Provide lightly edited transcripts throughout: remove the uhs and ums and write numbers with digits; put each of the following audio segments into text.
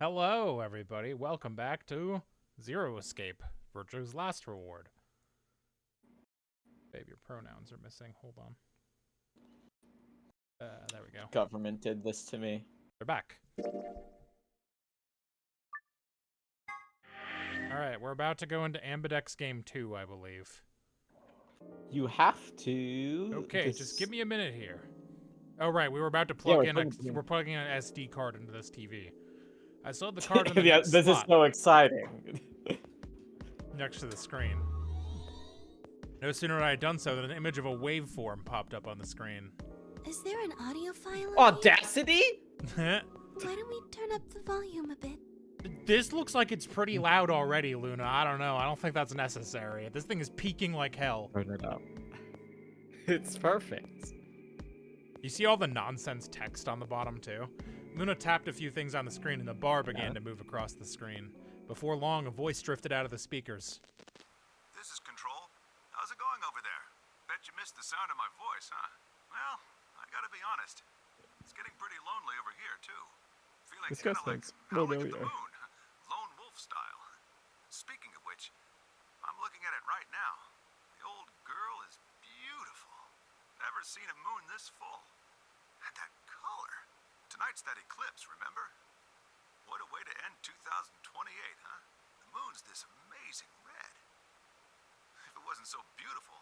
Hello, everybody. Welcome back to Zero Escape, Virtue's Last Reward. Babe, your pronouns are missing. Hold on. There we go. Government did this to me. They're back. Alright, we're about to go into Ambidex Game 2, I believe. You have to... Okay, just give me a minute here. Oh, right, we were about to plug in we're plugging in an SD card into this TV. I saw the card in the next this slot. is so exciting. Next to the screen. No sooner had I done so than an image of a waveform popped up on the screen. Is there an audio file? Audacity? Why don't we turn up the volume a bit? This looks like it's pretty loud already, Luna. I don't know. I don't think that's necessary. This thing is peaking like hell. Turn it up. It's perfect. You see all the nonsense text on the bottom, too? Luna tapped a few things on the screen and the bar began to move across the screen. Before long, a voice drifted out of the speakers. This is Control. How's it going over there? Bet you missed the sound of my voice, huh? Well, I gotta be honest. It's getting pretty lonely over here, too. Feeling kind of like howling at the moon. Lone wolf style. Speaking of which, I'm looking at it right now. The old girl is beautiful. Never seen a moon this full. And that color. Tonight's that eclipse, remember? What a way to end 2028, huh? The moon's this amazing red. If it wasn't so beautiful,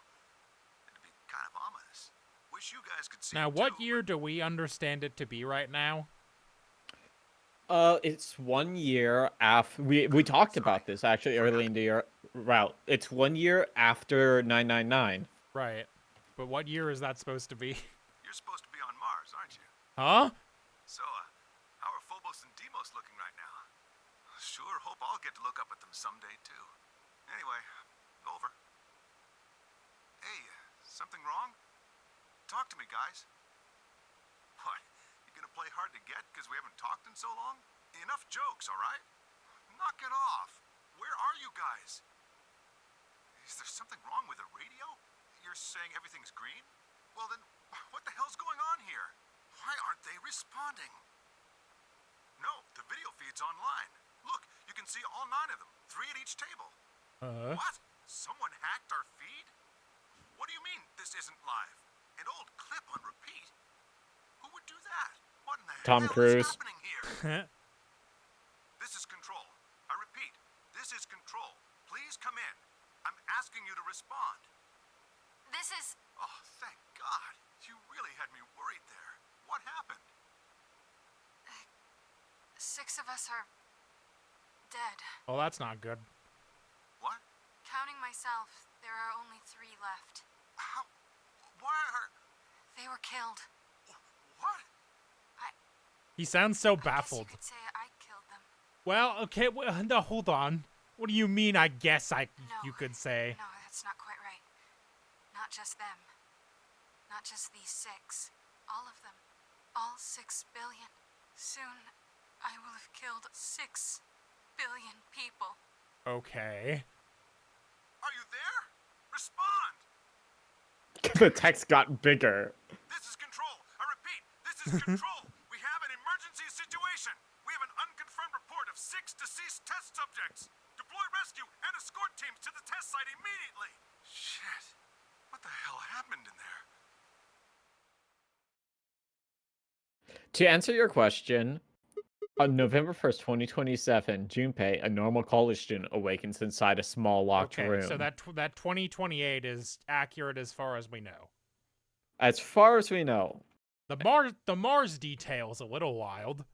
it'd be kind of ominous. Wish you guys could see Now, it what too. year do we understand it to be right now? It's 1 year after... We talked about this, actually, early in the year. Route. It's 1 year after 999. Right. But what year is that supposed to be? You're supposed to be on Mars, aren't you? Huh? So, how are Phobos and Deimos looking right now? Sure hope I'll get to look up at them someday, too. Anyway, over. Hey, something wrong? Talk to me, guys. What? You gonna play hard to get because we haven't talked in so long? Enough jokes, all right? Knock it off. Where are you guys? Is there something wrong with the radio? You're saying everything's green? Well then, what the hell's going on here? Why aren't they responding? No, the video feed's online. Look, you can see all 9 of them, 3 at each table. What? Someone hacked our feed? What do you mean this isn't live? An old clip on repeat? Who would do that? What in the Tom hell Cruise. is happening here? This is Control. I repeat, this is Control. Please come in. I'm asking you to respond. This is... Oh, thank God. You really had me worried there. What happened? 6 of us are... dead. Oh, that's not good. What? Counting myself, there are only 3 left. How? Why are... They were killed. What? He sounds so I guess you baffled. could say I killed them. Well, okay, no, hold on. What do you mean, I guess No. you could say? No, that's not quite right. Not just them. Not just these 6. All of them. All 6 billion. Soon, I will have killed 6 billion people. Okay. Are you there? Respond! The text got bigger. This is Control. I repeat, this is Control. We have an emergency situation. We have an unconfirmed report of 6 deceased test subjects. Deploy rescue and escort teams to the test site immediately. Shit. What the hell happened in there? To answer your question, on November 1st, 2027, Junpei, a normal college student, awakens inside a small locked room. So that 2028 is accurate as far as we know. As far as we know. The Mars detail's a little wild.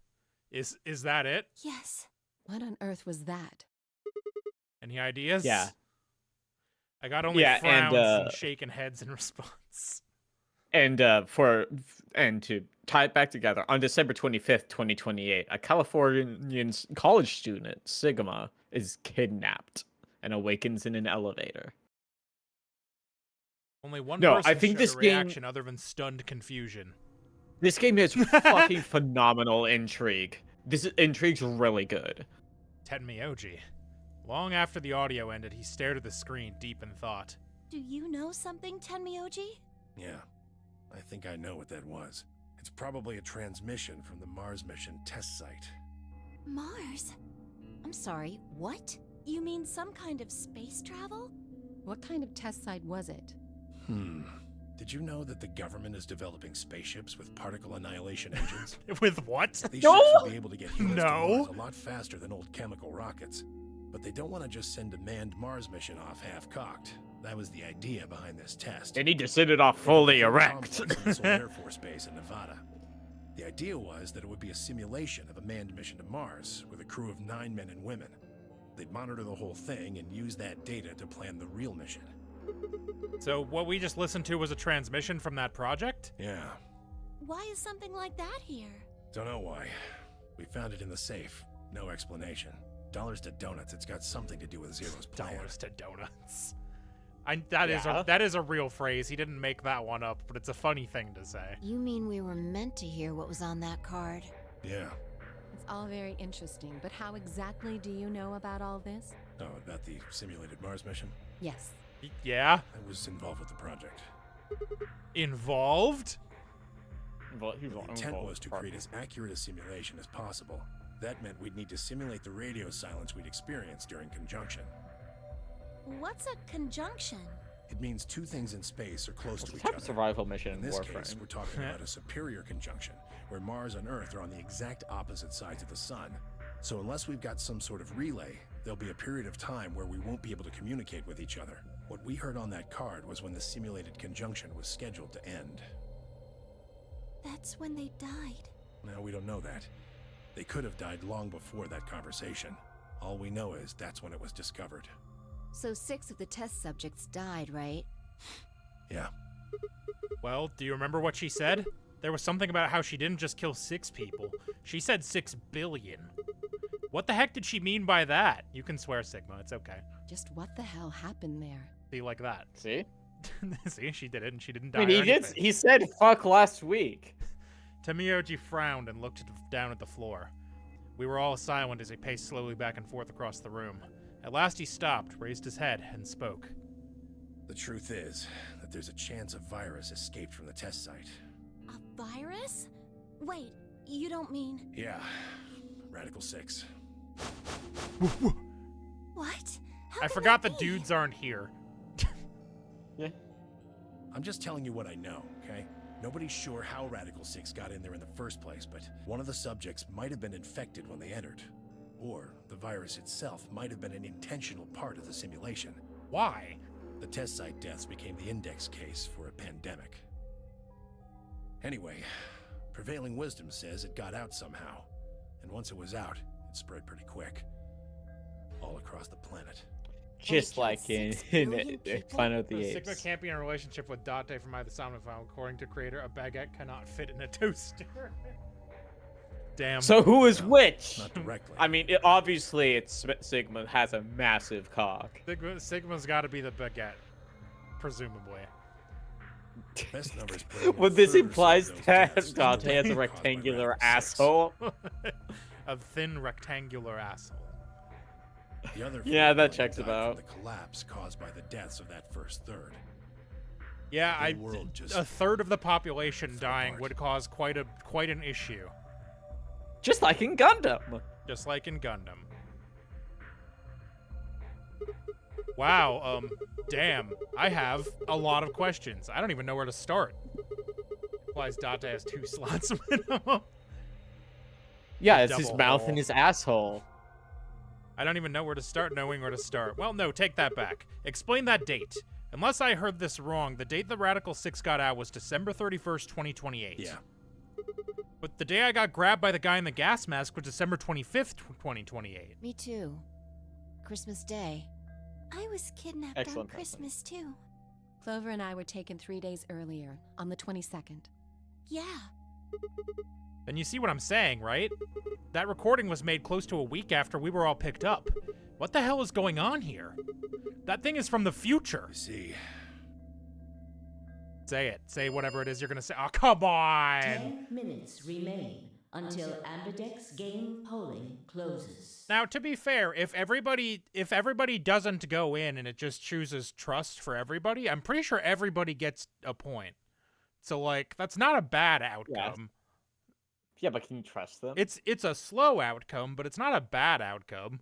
Is that it? Yes. What on earth was that? Any ideas? Yeah. I got only frowns and shaking heads in response. And to tie it back together, on December 25th, 2028, a Californian college student, Sigma, is kidnapped and awakens in an elevator. Only one No, person I think showed this a game- reaction other than stunned confusion. This game has fucking phenomenal intrigue. This intrigue's really good. Tenmyoji. Long after the audio ended, he stared at the screen, deep in thought. Do you know something, Tenmyoji? Yeah, I think I know what that was. It's probably a transmission from the Mars mission test site. Mars? I'm sorry, what? You mean some kind of space travel? What kind of test site was it? Did you know that the government is developing spaceships with particle annihilation engines? With what? These No! ships will be able to get humans to No. Mars a lot faster than old chemical rockets. But they don't want to just send a manned Mars mission off half-cocked. That was the idea behind this test. They need to send it off fully erect. Missile Air Force Base in Nevada. The idea was that it would be a simulation of a manned mission to Mars with a crew of 9 men and women. They'd monitor the whole thing and use that data to plan the real mission. So what we just listened to was a transmission from that project? Yeah, Why is something like that here? don't know why. We found it in the safe. No explanation. Dollars to donuts, it's got something to do with Zero's plan. Dollars to donuts. That Yeah. is a real phrase. He didn't make that one up, but it's a funny thing to say. You mean we were meant to hear what was on that card? Yeah. It's all very interesting, but how exactly do you know about all this? Oh, about the simulated Mars mission? Yes. Yeah? I was involved with the project. Involved? Well, he was The intent involved was to with create as accurate a simulation as possible. That meant we'd need to simulate the radio silence we'd experienced during conjunction. What's a conjunction? It means two things in space are close It's to a each type other. of survival mission In in this Warframe. case, we're talking about a superior conjunction, where Mars and Earth are on the exact opposite sides of the sun. So unless we've got some sort of relay, there'll be a period of time where we won't be able to communicate with each other. What we heard on that card was when the simulated conjunction was scheduled to end. That's when they died. Now, we don't know that. They could have died long before that conversation. All we know is that's when it was discovered. So 6 of the test subjects died, right? Yeah. Well, do you remember what she said? There was something about how she didn't just kill 6 people. She said 6 billion. What the heck did she mean by that? You can swear, Sigma. It's okay. Just what the hell happened there? See, like that. See? See, she did it, and she didn't die. I mean, or he did. anything. He said "fuck" last week. Tamiyoji frowned and looked down at the floor. We were all silent as he paced slowly back and forth across the room. At last he stopped, raised his head, and spoke. The truth is that there's a chance a virus escaped from the test site. A virus? Wait, you don't mean... Yeah. Radical 6. What? How I can forgot the that be? dudes aren't here. Yeah. I'm just telling you what I know, okay? Nobody's sure how Radical 6 got in there in the first place, but one of the subjects might have been infected when they entered. Or the virus itself might have been an intentional part of the simulation. Why? The test site deaths became the index case for a pandemic. Anyway, prevailing wisdom says it got out somehow. And once it was out, it spread pretty quick. All across the planet. Just killed like in 6 billion people? Planet of the The Apes. Sigma can't be in a relationship with Date from either Sound File. According to creator, a baguette cannot fit in a toaster. Damn. So who is which? Not directly. I mean, obviously, it's Sigma has a massive cock. Sigma's got to be the baguette, presumably. Best numbers put in Well, this further implies some of those that deaths Dante has a caused by rectangular Radical 6. asshole. A thin rectangular asshole. The other Yeah, four that died checks from about. The collapse caused by the deaths of that first third. Yeah, The world just a third of the population fell dying apart. would cause quite an issue, Just like in Gundam. just like in Gundam. Wow, damn, I have a lot of questions. I don't even know where to start. Implies Date has 2 slots minimum. Yeah, it's his Double mouth hole. and his asshole. I don't even know where to start knowing where to start. Well, no, take that back. Explain that date. Unless I heard this wrong, the date the Radical 6 got out was December 31st, 2028. Yeah. But the day I got grabbed by the guy in the gas mask was December 25th, 2028. Me too. Christmas Day. I was kidnapped Excellent on Christmas too. Clover and I were taken 3 days earlier, on the 22nd. Yeah. Then you see what I'm saying, right? That recording was made close to a week after we were all picked up. What the hell is going on here? That thing is from the future. You see, Say it. Say whatever it is you're gonna say. Oh, come on! 10 minutes remain until Ambidex game polling closes. Now, to be fair, if everybody doesn't go in and it just chooses trust for everybody, I'm pretty sure everybody gets a point. So, like, that's not a bad outcome. Yeah, but can you trust them? It's a slow outcome, but it's not a bad outcome.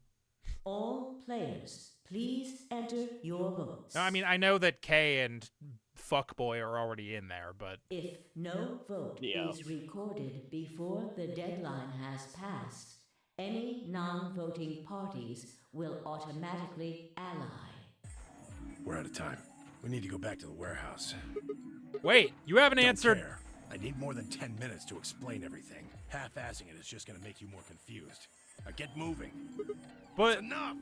All players, please enter your votes. No, I mean, I know that Kay and Fuckboy are already in there, but If no vote Yeah. is recorded before the deadline has passed, any non-voting parties will automatically ally. We're out of time. We need to go back to the warehouse. wait, you haven't Don't answered. care. I need more than 10 minutes to explain everything. Half-assing it is just gonna make you more confused. Now get moving. But Enough!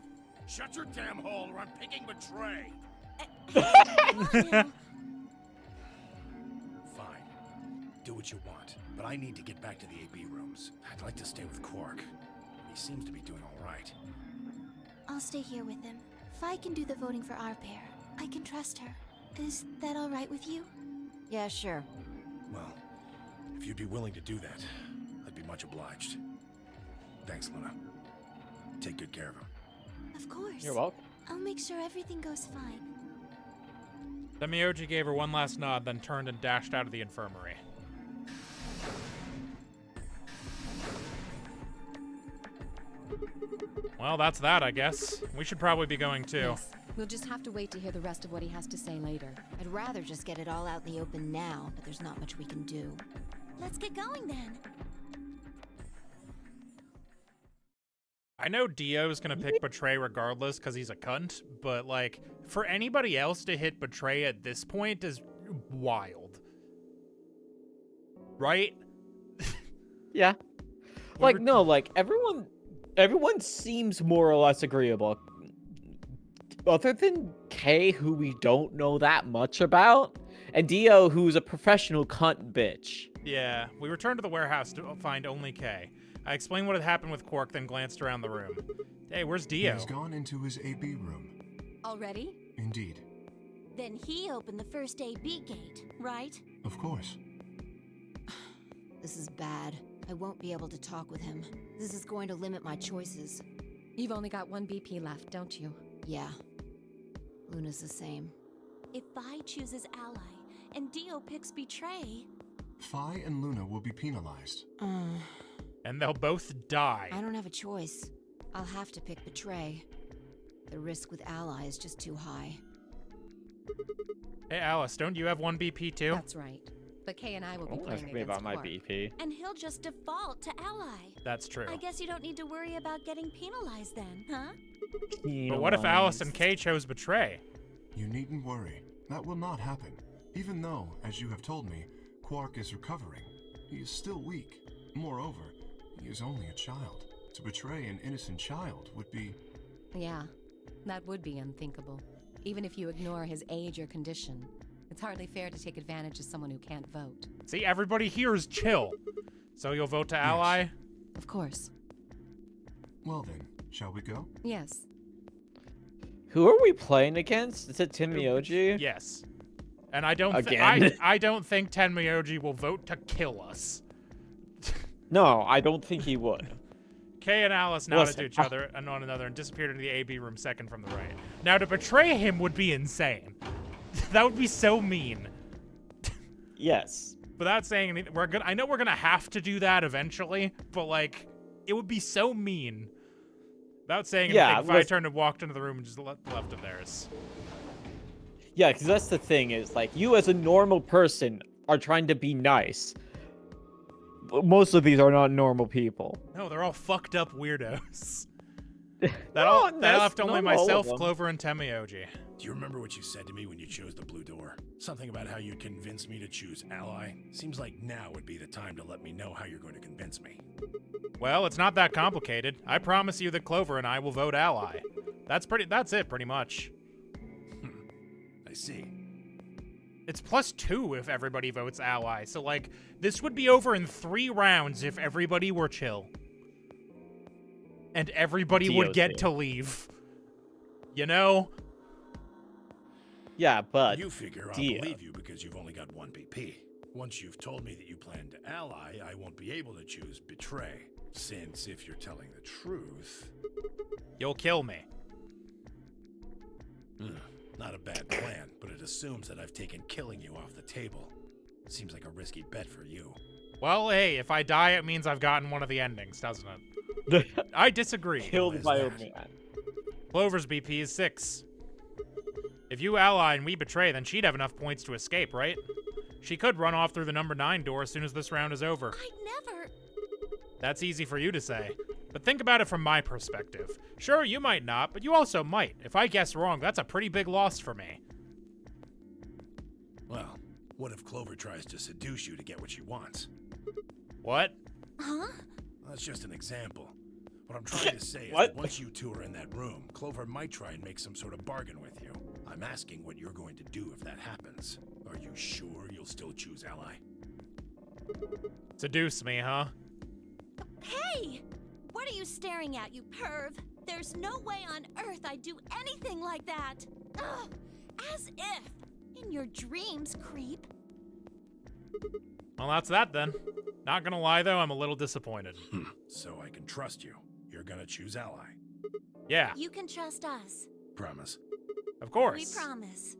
Shut your damn hole or I'm picking Betray! Fine. Do what you want, but I need to get back to the AB rooms. I'd like to stay with Quark. He seems to be doing all right. I'll stay here with him. Fi can do the voting for our pair. I can trust her. Is that all right with you? Yeah, sure. Well, if you'd be willing to do that, I'd be much obliged. Thanks, Luna. Take good care of him. Of course. You're welcome. I'll make sure everything goes fine. Semioji gave her one last nod, then turned and dashed out of the infirmary. Well, that's that, I guess. We should probably be going too. Yes. We'll just have to wait to hear the rest of what he has to say later. I'd rather just get it all out in the open now, but there's not much we can do. Let's get going then. I know Dio's gonna pick Betray regardless because he's a cunt, but like, for anybody else to hit Betray at this point is wild. Right? Yeah. Like, no, like, everyone seems more or less agreeable. Other than Kay, who we don't know that much about, and Dio, who's a professional cunt bitch. Yeah, we returned to the warehouse to find only Kay. I explained what had happened with Quark, then glanced around the room. Hey, where's Dio? He's gone into his AB room. Already? Indeed. Then he opened the first AB gate, right? Of course. This is bad. I won't be able to talk with him. This is going to limit my choices. You've only got one BP left, don't you? Yeah. Luna's the same. If Vi chooses ally and Dio picks betray, Fi and Luna will be penalized. And they'll both die. I don't have a choice. I'll have to pick Betray. The risk with Ally is just too high. Hey, Alice, don't you have one BP too? That's right. But Kay and I will be Don't playing ask me against about my Quark. BP. and he'll just default to ally. That's true. I guess you don't need to worry about getting penalized then, huh? But what if Alice and Kay chose Betray? You needn't worry. That will not happen. Even though, as you have told me, Quark is recovering, he is still weak. Moreover, he is only a child. To betray an innocent child would be... Yeah, that would be unthinkable. Even if you ignore his age or condition. It's hardly fair to take advantage of someone who can't vote. See, everybody here is chill. So you'll vote to ally? Of course. Well then, shall we go? Yes. Who are we playing against? Is it Tenmyoji? Yes. And I don't Again. I don't think Tenmyoji will vote to kill us. No, I don't think he would. Kay and Alice nodded Listen, to each other and one another and disappeared into the AB room second from the right. Now to betray him would be insane. That would be so mean. Yes. Without saying anything, I know we're gonna have to do that eventually, but like, it would be so mean. Without saying Yeah, anything, if I turned and walked into the room and just left of theirs. Yeah, because that's the thing is, like, you as a normal person are trying to be nice. But most of these are not normal people. No, they're all fucked up weirdos. No, that that's left only not all of myself, them. Clover, and Tenmyoji. Do you remember what you said to me when you chose the blue door? Something about how you convinced me to choose ally? Seems like now would be the time to let me know how you're going to convince me. Well, it's not that complicated. I promise you that Clover and I will vote ally. That's it, pretty much. I see. It's +2 if everybody votes ally, so like, this would be over in 3 rounds if everybody were chill. And everybody would get to leave. You know? Yeah, but You figure I'll Dio. believe you because you've only got one BP. Once you've told me that you plan to ally, I won't be able to choose betray. Since if you're telling the truth... You'll kill me. Not a bad plan, but it assumes that I've taken killing you off the table. Seems like a risky bet for you. Well, hey, if I die, it means I've gotten one of the endings, doesn't it? I disagree. Killed by a man. Clover's BP is 6. If you ally and we betray, then she'd have enough points to escape, right? She could run off through the number 9 door as soon as this round is over. I'd never. That's easy for you to say. But think about it from my perspective. Sure, you might not, but you also might. If I guess wrong, that's a pretty big loss for me. Well, what if Clover tries to seduce you to get what she wants? What? Huh? That's just an example. What I'm trying to say is What? that once you two are in that room, Clover might try and make some sort of bargain with you. I'm asking what you're going to do if that happens. Are you sure you'll still choose Ally? Seduce me, huh? Hey! What are you staring at, you perv? There's no way on earth I'd do anything like that. Ugh! As if. In your dreams, creep. Well, that's that then. Not gonna lie, though, I'm a little disappointed. So I can trust you. You're gonna choose Ally. Yeah, You can trust us. Promise. of We course. promise.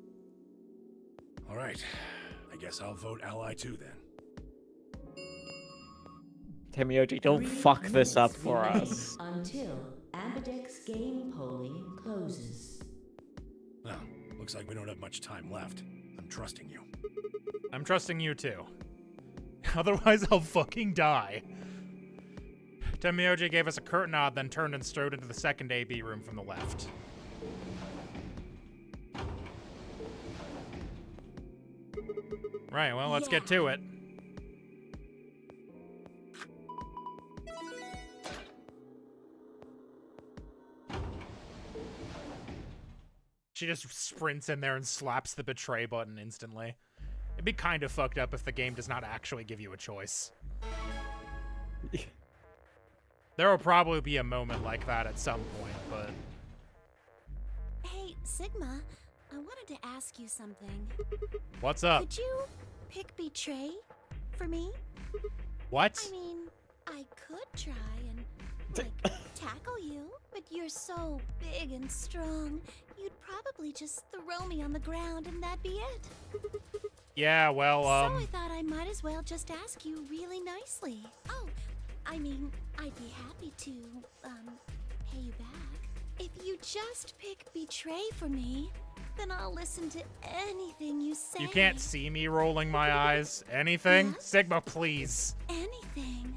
All right. I guess I'll vote Ally too then. Tamioji, don't 3 fuck this up minutes for remain us. Until Ambidex game polling closes. Well, looks like we don't have much time left. I'm trusting you. I'm trusting you, too. Otherwise, I'll fucking die. Temioji gave us a curt nod, then turned and strode into the second AB room from the left. Right, well, let's get to it. She just sprints in there and slaps the betray button instantly. It'd be kind of fucked up if the game does not actually give you a choice. There will probably be a moment like that at some point, but... Hey, Sigma, I wanted to ask you something. What's up? Could you pick Betray for me? What? I mean, I could try and, like, tackle you, but you're so big and strong, you'd probably just throw me on the ground and that'd be it. Yeah, well, So I thought I might as well just ask you really nicely. Oh, I mean, I'd be happy to, pay you back. If you just pick Betray for me, then I'll listen to anything you say. You can't see me rolling my eyes. Anything? Yes? Sigma, please. Anything.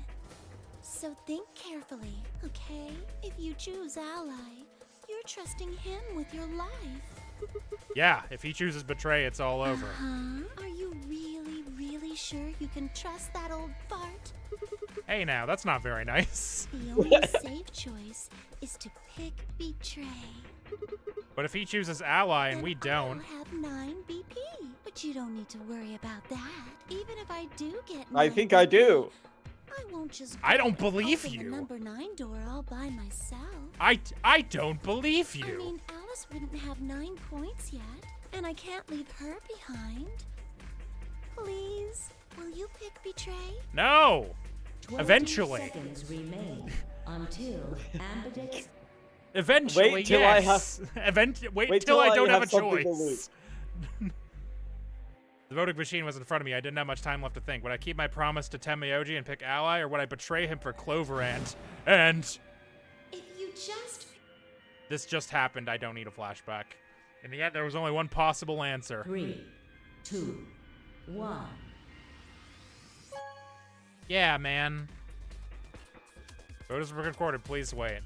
So think carefully, okay? If you choose Ally, you're trusting him with your life. Yeah, if he chooses betray, it's all over. Are you really, really sure you can trust that old fart? Hey now, that's not very nice. The only safe choice is to pick Betray. But if he chooses ally and Then we don't... I'll have 9 BP. But you don't need to worry about that. Even if I do get 9 I think I do. I won't just I don't go believe open you. the number 9 door all by myself. I don't believe you. I mean, Alice wouldn't have 9 points yet, and I can't leave her behind. Please, will you pick Betray? No! 20 Eventually. seconds remain until Ambidex. Eventually, Wait till yes. I have- Wait wait till till I I don't have a have something to choice. lose. The voting machine was in front of me. I didn't have much time left to think. Would I keep my promise to Temioji and pick ally, or would I betray him for Clover and... If you just... This just happened. I don't need a flashback. In the end, there was only one possible answer. 3, 2, 1. Yeah, man. Vote is recorded. Please wait.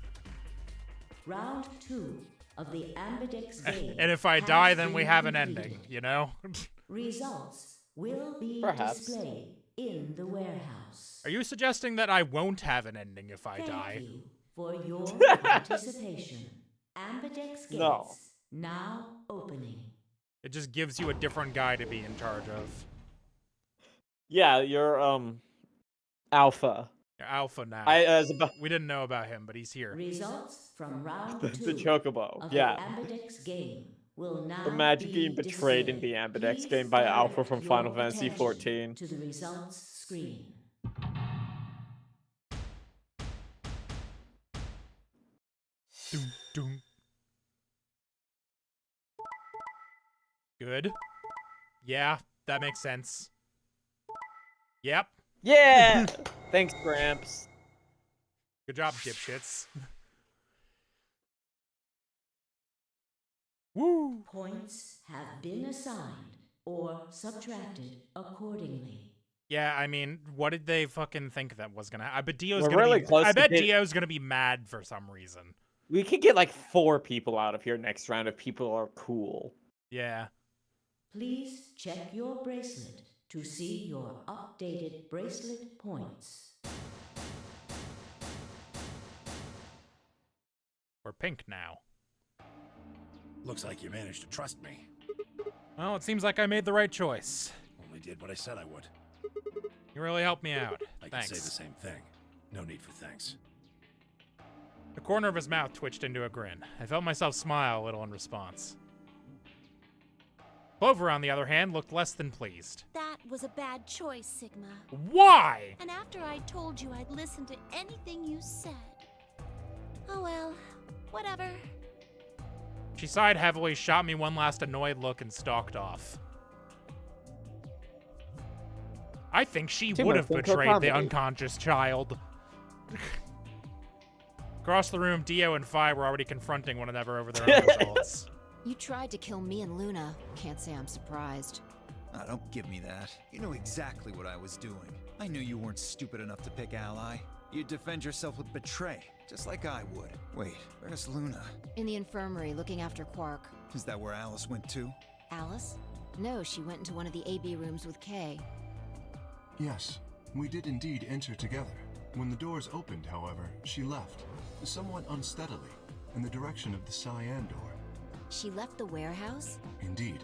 Round 2 of the Ambidex game. And if I has die, then we been have an completed. ending, you know? Results will be Perhaps. displayed in the warehouse. Are you suggesting that I won't have an ending if I Thank die? you for your participation. Ambidex gates No. now opening. It just gives you a different guy to be in charge of. Yeah, you're alpha. You're alpha now. We didn't know about him, but he's here. Results from round 2 the chocobo. of Yeah. the Ambidex game will now The magic be being betrayed in the displayed. Ambidex Please game by Alpha direct from your Final Fantasy attention XIV. to the results screen. Doom, doom. Good. Yeah, that makes sense. Yep. Yeah! Thanks, Gramps. Good job, dipshits. Woo! Points have been assigned or subtracted accordingly. Yeah, I mean, what did they fucking think that was gonna happen? I bet Dio's We're gonna really be. close I to bet get- Dio's gonna be mad for some reason. We could get like 4 people out of here next round if people are cool. Yeah. Please check your bracelet to see your updated bracelet points. We're pink now. Looks like you managed to trust me. Well, it seems like I made the right choice. Only did what I said I would. You really helped me out. I can Thanks. say the same thing. No need for thanks. The corner of his mouth twitched into a grin. I felt myself smile a little in response. Clover, on the other hand, looked less than pleased. That was a bad choice, Sigma. Why? And after I told you I'd listen to anything you said. Oh well, whatever. She sighed heavily, shot me one last annoyed look, and stalked off. I think she would have betrayed the unconscious child. Across the room, Dio and Phi were already confronting one another over their own results. You tried to kill me and Luna. Can't say I'm surprised. Ah, don't give me that. You knew exactly what I was doing. I knew you weren't stupid enough to pick Ally. You'd defend yourself with betray, just like I would. Wait, where's Luna? In the infirmary, looking after Quark. Is that where Alice went to? Alice? No, she went into one of the AB rooms with Kay. Yes, we did indeed enter together. When the doors opened, however, she left, somewhat unsteadily, in the direction of the cyan door. She left the warehouse? Indeed.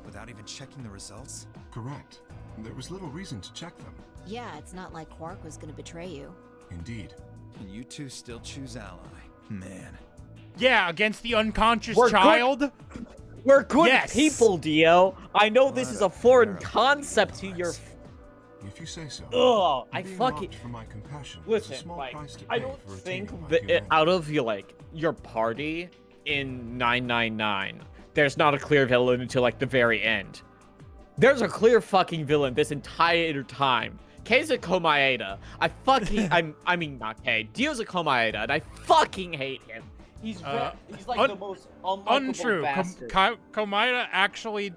Without even checking the results? Correct. There was little reason to check them. Yeah, it's not like Quark was gonna betray you. Indeed. And you two still choose Ally? Man. Yeah, against the unconscious We're child? We're good Yes. people, Dio. I know this is a foreign concept to your... If you say so. Ugh, I Being fucking... mocked for my compassion is a Listen, small like, price to I pay don't for think retaining my that humanity. out of your, like, your party in 999, there's not a clear villain until, like, the very end. There's a clear fucking villain this entire time. Kei's a Komaeda. I mean, not Kei. Dio's a Komaeda, and I fucking hate him. He's like the most unlikable Untrue. bastard. Komaeda actually...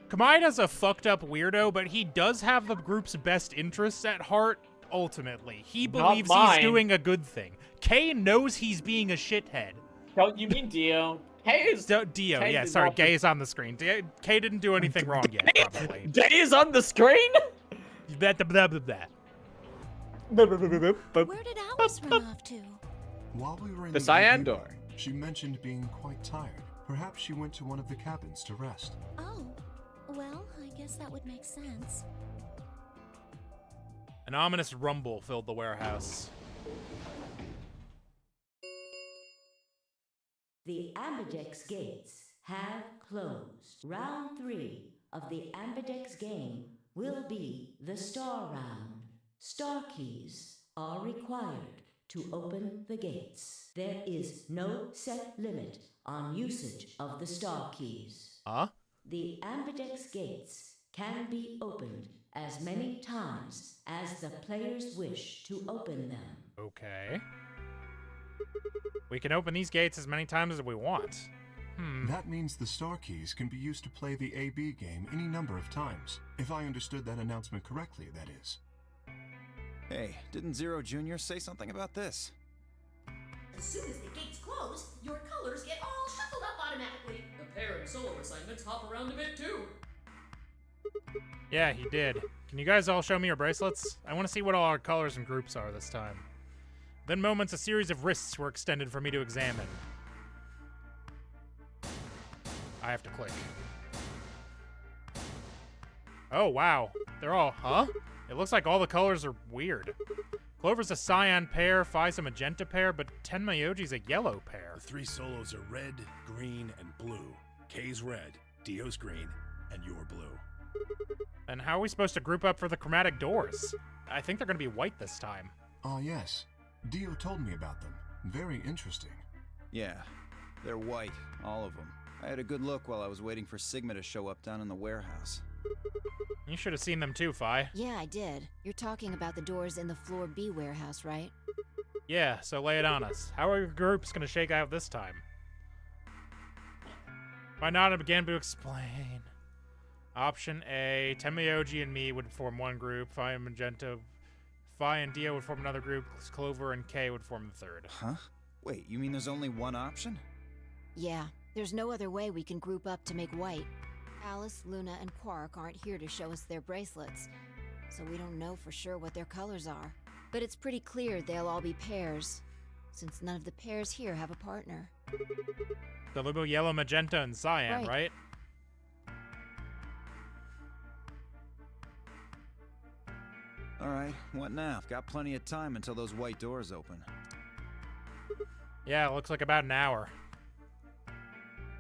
Komaeda's a fucked up weirdo, but he does have the group's best interests at heart, ultimately. He believes he's doing a good thing. Kei knows he's being a shithead. Don't you mean Dio? Kei is... Dio, Kei yeah, is sorry, off Kei is on the screen. Kei didn't do anything wrong yet, probably. Kei is on the screen? Blah, blah, blah, blah. Where did Alice run off to? While we were in The the cyan AV door. room, she mentioned being quite tired. Perhaps she went to one of the cabins to rest. Oh, well, I guess that would make sense. An ominous rumble filled the warehouse. The Ambidex gates have closed. Round 3 of the Ambidex game will be the Star Round. Star keys are required to open the gates. There is no set limit on usage of the Star keys. Huh? The Ambidex gates can be opened as many times as the players wish to open them. Okay. We can open these gates as many times as we want. That means the star keys can be used to play the AB game any number of times. If I understood that announcement correctly, that is. Hey, didn't Zero Jr. say something about this? As soon as the gates close, your colors get all shuffled up automatically. The pair and solo assignments hop around a bit too. Yeah, he did. Can you guys all show me your bracelets? I want to see what all our colors and groups are this time. Then moments, a series of wrists were extended for me to examine. I have to click. Oh, wow. They're all, huh? It looks like all the colors are weird. Clover's a cyan pair, Phi's a magenta pair, but Tenmayoji's a yellow pair. The 3 solos are red, green, and blue. Kei's red, Dio's green, and you're blue. And how are we supposed to group up for the chromatic doors? I think they're going to be white this time. Ah, yes. Dio told me about them. Very interesting. Yeah, they're white, all of them. I had a good look while I was waiting for Sigma to show up down in the warehouse. You should have seen them too, Fi. Yeah, I did. You're talking about the doors in the Floor B warehouse, right? Yeah, so lay it on us. How are your groups gonna shake out this time? Why not? I began to explain. Option A, Temioji and me would form one group. Fi and Magenta, Fi and Dio would form another group. Clover and K would form the third. Huh? Wait, you mean there's only one option? Yeah, there's no other way we can group up to make white. Alice, Luna, and Quark aren't here to show us their bracelets, so we don't know for sure what their colors are. But it's pretty clear they'll all be pairs, since none of the pairs here have a partner. The little yellow, magenta, and cyan, right? Alright, what now? Got plenty of time until those white doors open. Yeah, it looks like about an hour.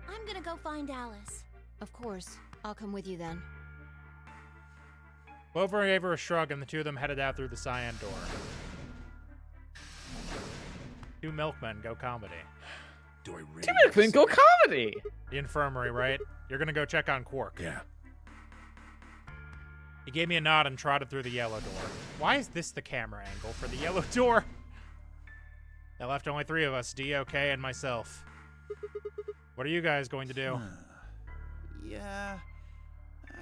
I'm gonna go find Alice. Of course. I'll come with you then. Clover gave her a shrug, and the two of them headed out through the cyan door. Two milkmen go comedy. Do I really? Two milkmen go comedy! The infirmary, right? You're gonna go check on Quark. Yeah. He gave me a nod and trotted through the yellow door. Why is this the camera angle for the yellow door? That left only three of us, DOK and myself. What are you guys going to do? Yeah,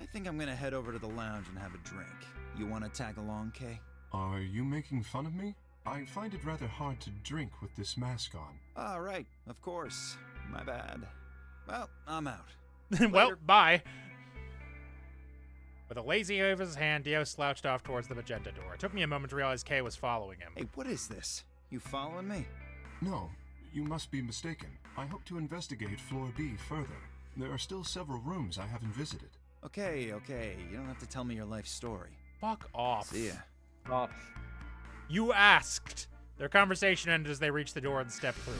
I think I'm gonna head over to the lounge and have a drink. You wanna tag along, Kay? Are you making fun of me? I find it rather hard to drink with this mask on. All right, of course. My bad. Well, I'm out. Well, bye. With a lazy wave of his hand, Dio slouched off towards the magenta door. It took me a moment to realize Kay was following him. Hey, what is this? You following me? No, you must be mistaken. I hope to investigate Floor B further. There are still several rooms I haven't visited. Okay. You don't have to tell me your life story. Fuck off. See ya. Oh. You asked. Their conversation ended as they reached the door and stepped through it.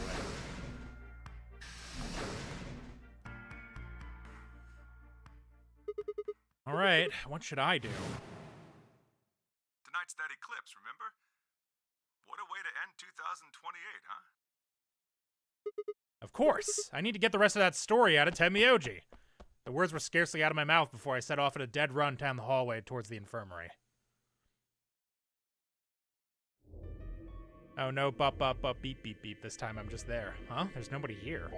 All right, what should I do? Tonight's that eclipse, remember? What a way to end 2028, huh? Of course. I need to get the rest of that story out of Temioji. The words were scarcely out of my mouth before I set off at a dead run down the hallway towards the infirmary. Oh no, beep, beep, beep. This time I'm just there. Huh? There's nobody here.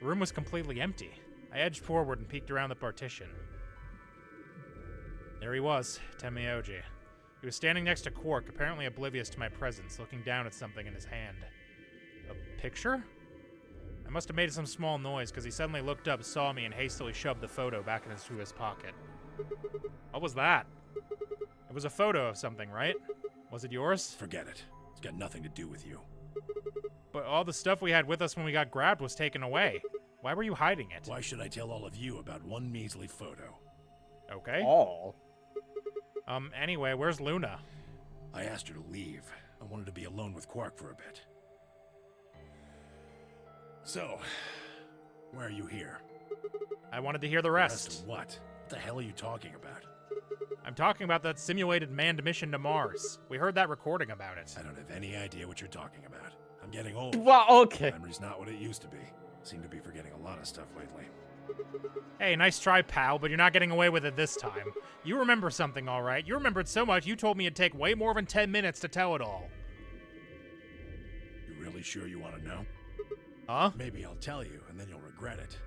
The room was completely empty. I edged forward and peeked around the partition. There he was, Temioji. He was standing next to Quark, apparently oblivious to my presence, looking down at something in his hand. A picture? I must have made some small noise, because he suddenly looked up, saw me, and hastily shoved the photo back into his pocket. What was that? It was a photo of something, right? Was it yours? Forget it. It's got nothing to do with you. But all the stuff we had with us when we got grabbed was taken away. Why were you hiding it? Why should I tell all of you about one measly photo? Okay. Oh. Anyway, where's Luna? I asked her to leave. I wanted to be alone with Quark for a bit. So, why are you here? I wanted to hear the rest. The rest of what? What the hell are you talking about? I'm talking about that simulated manned mission to Mars. We heard that recording about it. I don't have any idea what you're talking about. I'm getting old. Well, okay. Memory's not what it used to be. Seem to be forgetting a lot of stuff lately. Hey, nice try, pal, but you're not getting away with it this time. You remember something, all right. You remembered so much, you told me it'd take way more than 10 minutes to tell it all. You really sure you want to know? Huh? Maybe I'll tell you, and then you'll regret it.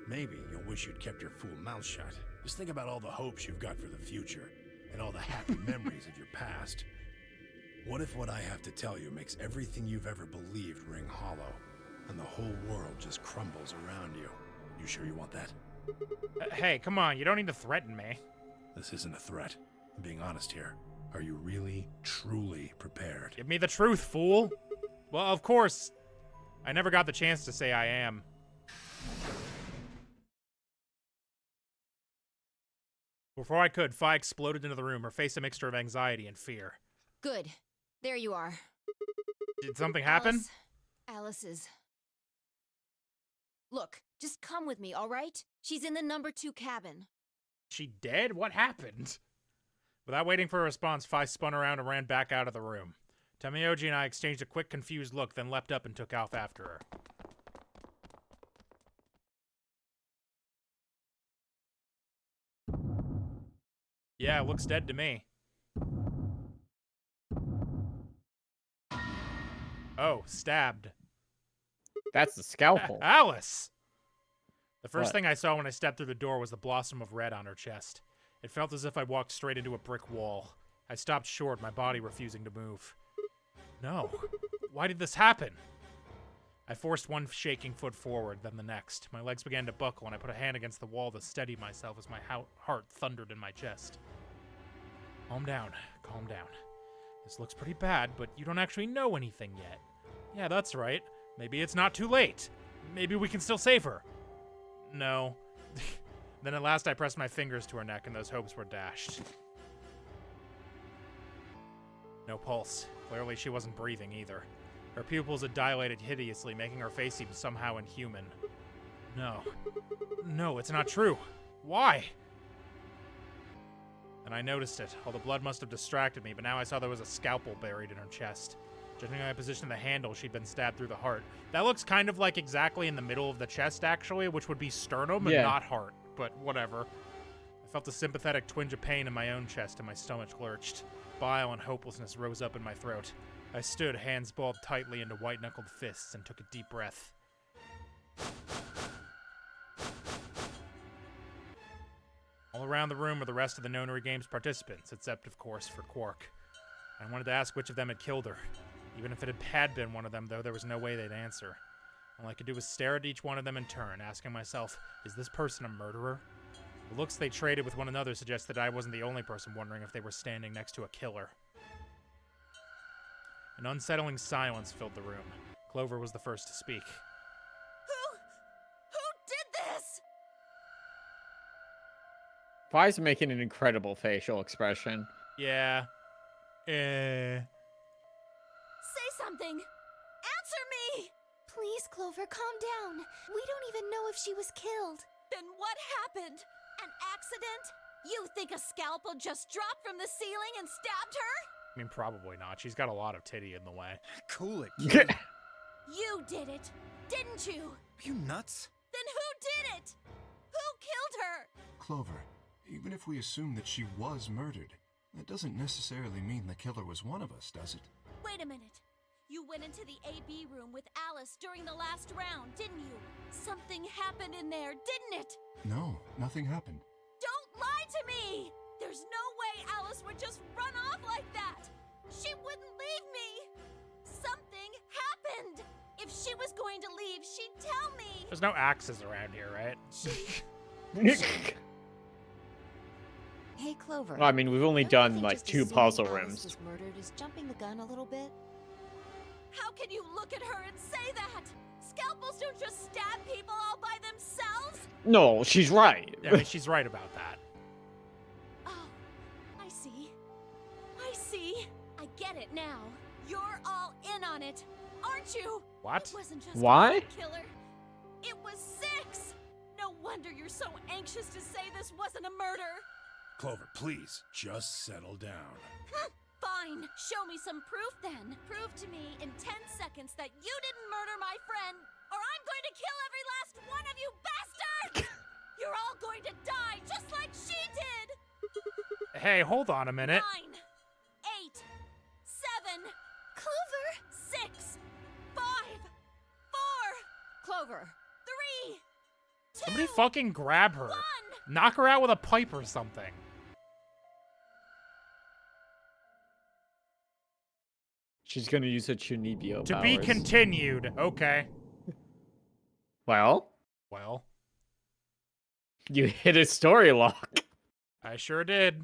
Maybe you'll wish you'd kept your fool mouth shut. Just think about all the hopes you've got for the future, and all the happy memories of your past. What if what I have to tell you makes everything you've ever believed ring hollow, and the whole world just crumbles around you? You sure you want that? Hey, come on, you don't need to threaten me. This isn't a threat. I'm being honest here. Are you really, truly prepared? Give me the truth, fool. Well, of course. I never got the chance to say I am. Before I could, Fi exploded into the room, her face a mixture of anxiety and fear. Good. There you are. Did something happen? Alice is... Look, just come with me, all right? She's in the number 2 cabin. She dead? What happened? Without waiting for a response, Fi spun around and ran back out of the room. Temioji and I exchanged a quick, confused look, then leapt up and took off after her. Yeah, it looks dead to me. Oh, stabbed. That's the scalpel. Alice! The first What? thing I saw when I stepped through the door was the blossom of red on her chest. It felt as if I walked straight into a brick wall. I stopped short, my body refusing to move. No. Why did this happen? I forced one shaking foot forward, then the next. My legs began to buckle, and I put a hand against the wall to steady myself as my heart thundered in my chest. Calm down. Calm down. This looks pretty bad, but you don't actually know anything yet. Yeah, that's right. Maybe it's not too late. Maybe we can still save her. No. Then at last I pressed my fingers to her neck, and those hopes were dashed. No pulse. Clearly she wasn't breathing either. Her pupils had dilated hideously, making her face seem somehow inhuman. No. No, it's not true. Why? And I noticed it. All the blood must have distracted me, but now I saw there was a scalpel buried in her chest. Judging by my position of the handle, she'd been stabbed through the heart. That looks kind of like exactly in the middle of the chest, actually, which would be sternum and not heart, but whatever. I felt a sympathetic twinge of pain in my own chest, and my stomach lurched. Bile and hopelessness rose up in my throat. I stood, hands balled tightly into white-knuckled fists, and took a deep breath. All around the room were the rest of the Nonary Games participants, except, of course, for Quark. I wanted to ask which of them had killed her. Even if it had been one of them, though, there was no way they'd answer. All I could do was stare at each one of them in turn, asking myself, is this person a murderer? The looks they traded with one another suggested I wasn't the only person wondering if they were standing next to a killer. An unsettling silence filled the room. Clover was the first to speak. Who did this? Vi's making an incredible facial expression. Yeah. Say something. Answer me! Please, Clover, calm down. We don't even know if she was killed. Then what happened? An accident? You think a scalpel just dropped from the ceiling and stabbed her? I mean, probably not. She's got a lot of titty in the way. Cool it, kid. You did it, didn't you? Are you nuts? Then who did it? Who killed her? Clover, even if we assume that she was murdered, that doesn't necessarily mean the killer was one of us, does it? Wait a minute. You went into the AB room with Alice during the last round, didn't you? Something happened in there, didn't it? No, nothing happened. Don't lie to me! There's no way Alice would just run off like that! She wouldn't leave me! Something happened! If she was going to leave, she'd tell me! There's no axes around here, right? Hey, Clover. Well, I mean, we've only don't you done, think like, just 2 assuming puzzle Alice rooms. was murdered is jumping the gun a little bit? How can you look at her and say that? Scalpels don't just stab people all by themselves! No, she's right. Yeah, I mean, she's right about that. Oh, I see. I see. I get it now. You're all in on it, aren't you? What? It wasn't just Why? a killer. It was 6! No wonder you're so anxious to say this wasn't a murder. Clover, please, just settle down. Fine. Show me some proof then. Prove to me in 10 seconds that you didn't murder my friend, or I'm going to kill every last one of you bastards! You're all going to die just like she did! Hey, hold on a minute. 9, 8, 7, Clover! 6, 5, 4, Clover! 3, 2, Somebody fucking grab her. 1. Knock her out with a pipe or something. She's gonna use her Chunibyo To powers. be continued. Okay. Well, Well, you hit a story lock. I sure did.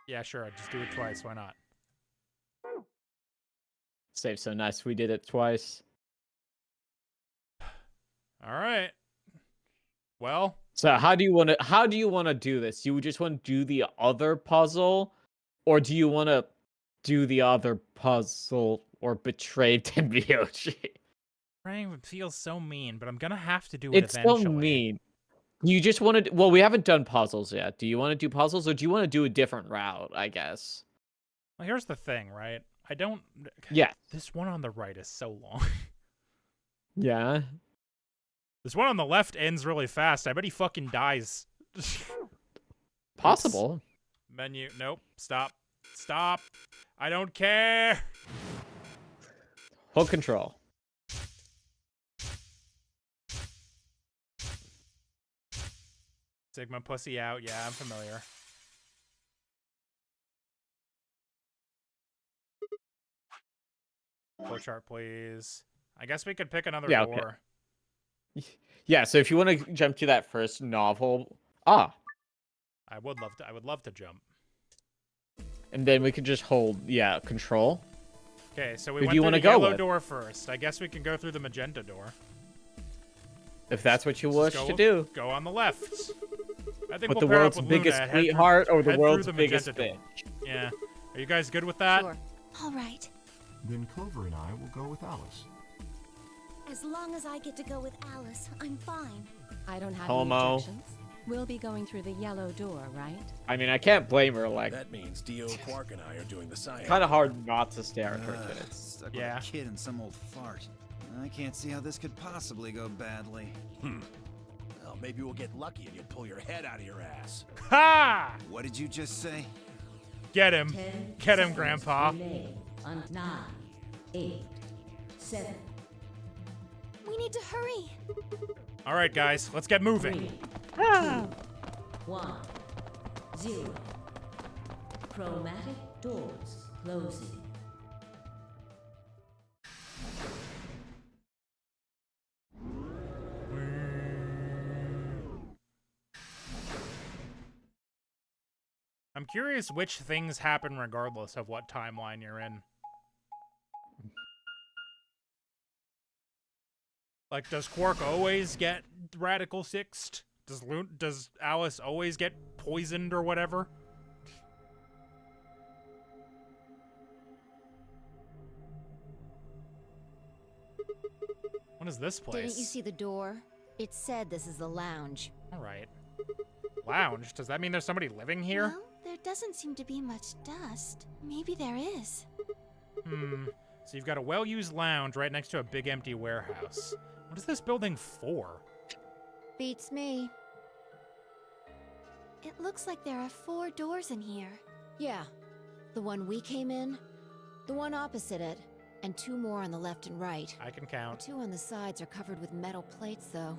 Yeah, sure. I'd just do it twice. Why not? Save so nice. We did it twice. All right. Well, So how do you want to do this? You just want to do the other puzzle, or do you want to do the other puzzle or betray Tenbyoshi? Rang feels so mean, but I'm gonna have to do it It's eventually. so mean. You just want to. Well, we haven't done puzzles yet. Do you want to do puzzles, or do you want to do a different route? I guess. Well, here's the thing, right? I don't. Yes. This one on the right is so long. Yeah. This one on the left ends really fast. I bet he fucking dies. Possible. Menu. Nope. Stop. Stop. I don't care. Hold control. Sigma pussy out. Yeah, I'm familiar. Flow chart, please. I guess we could pick another door. Okay. Yeah, so if you want to jump to that first novel, I would love to jump. And then we could just hold, control. Okay, so we Who went do you through wanna the go yellow with? door first. I guess we can go through the magenta door. If that's what you Just wish go, to do. Go on the left. I think With we'll the pair world's up with biggest Luna and head through- sweetheart or the head through world's the biggest magenta door. bitch? Yeah. Are you guys good with that? Sure. All right. Then Clover and I will go with Alice. As long as I get to go with Alice, I'm fine. I don't have Homo. any objections. We'll be going through the yellow door, right? I mean, I can't blame her. Like, That means Dio, Quark, and I are doing the science. kind of hard not to stare at her kids. Stuck Yeah. with a kid and some old fart. I can't see how this could possibly go badly. Well, maybe we'll get lucky and you'll pull your head out of your ass. Ha! What did you just say? Get him. 10 Get him, seconds Grandpa. remain on 9, 8, 7, We need to hurry. All right, guys, let's get moving. 3, 2, 1, 0. Chromatic doors closing. I'm curious which things happen regardless of what timeline you're in. Like, does Quark always get radical sixed? Does Alice always get poisoned or whatever? What is this place? Didn't you see the door? It said this is the lounge. All right. Lounge? Does that mean there's somebody living here? Well, there doesn't seem to be much dust. Maybe there is. So you've got a well-used lounge right next to a big empty warehouse. What is this building for? Beats me. It looks like there are 4 doors in here. Yeah. The one we came in, the one opposite it, and 2 more on the left and right. I can The count. 2 on the sides are covered with metal plates, though.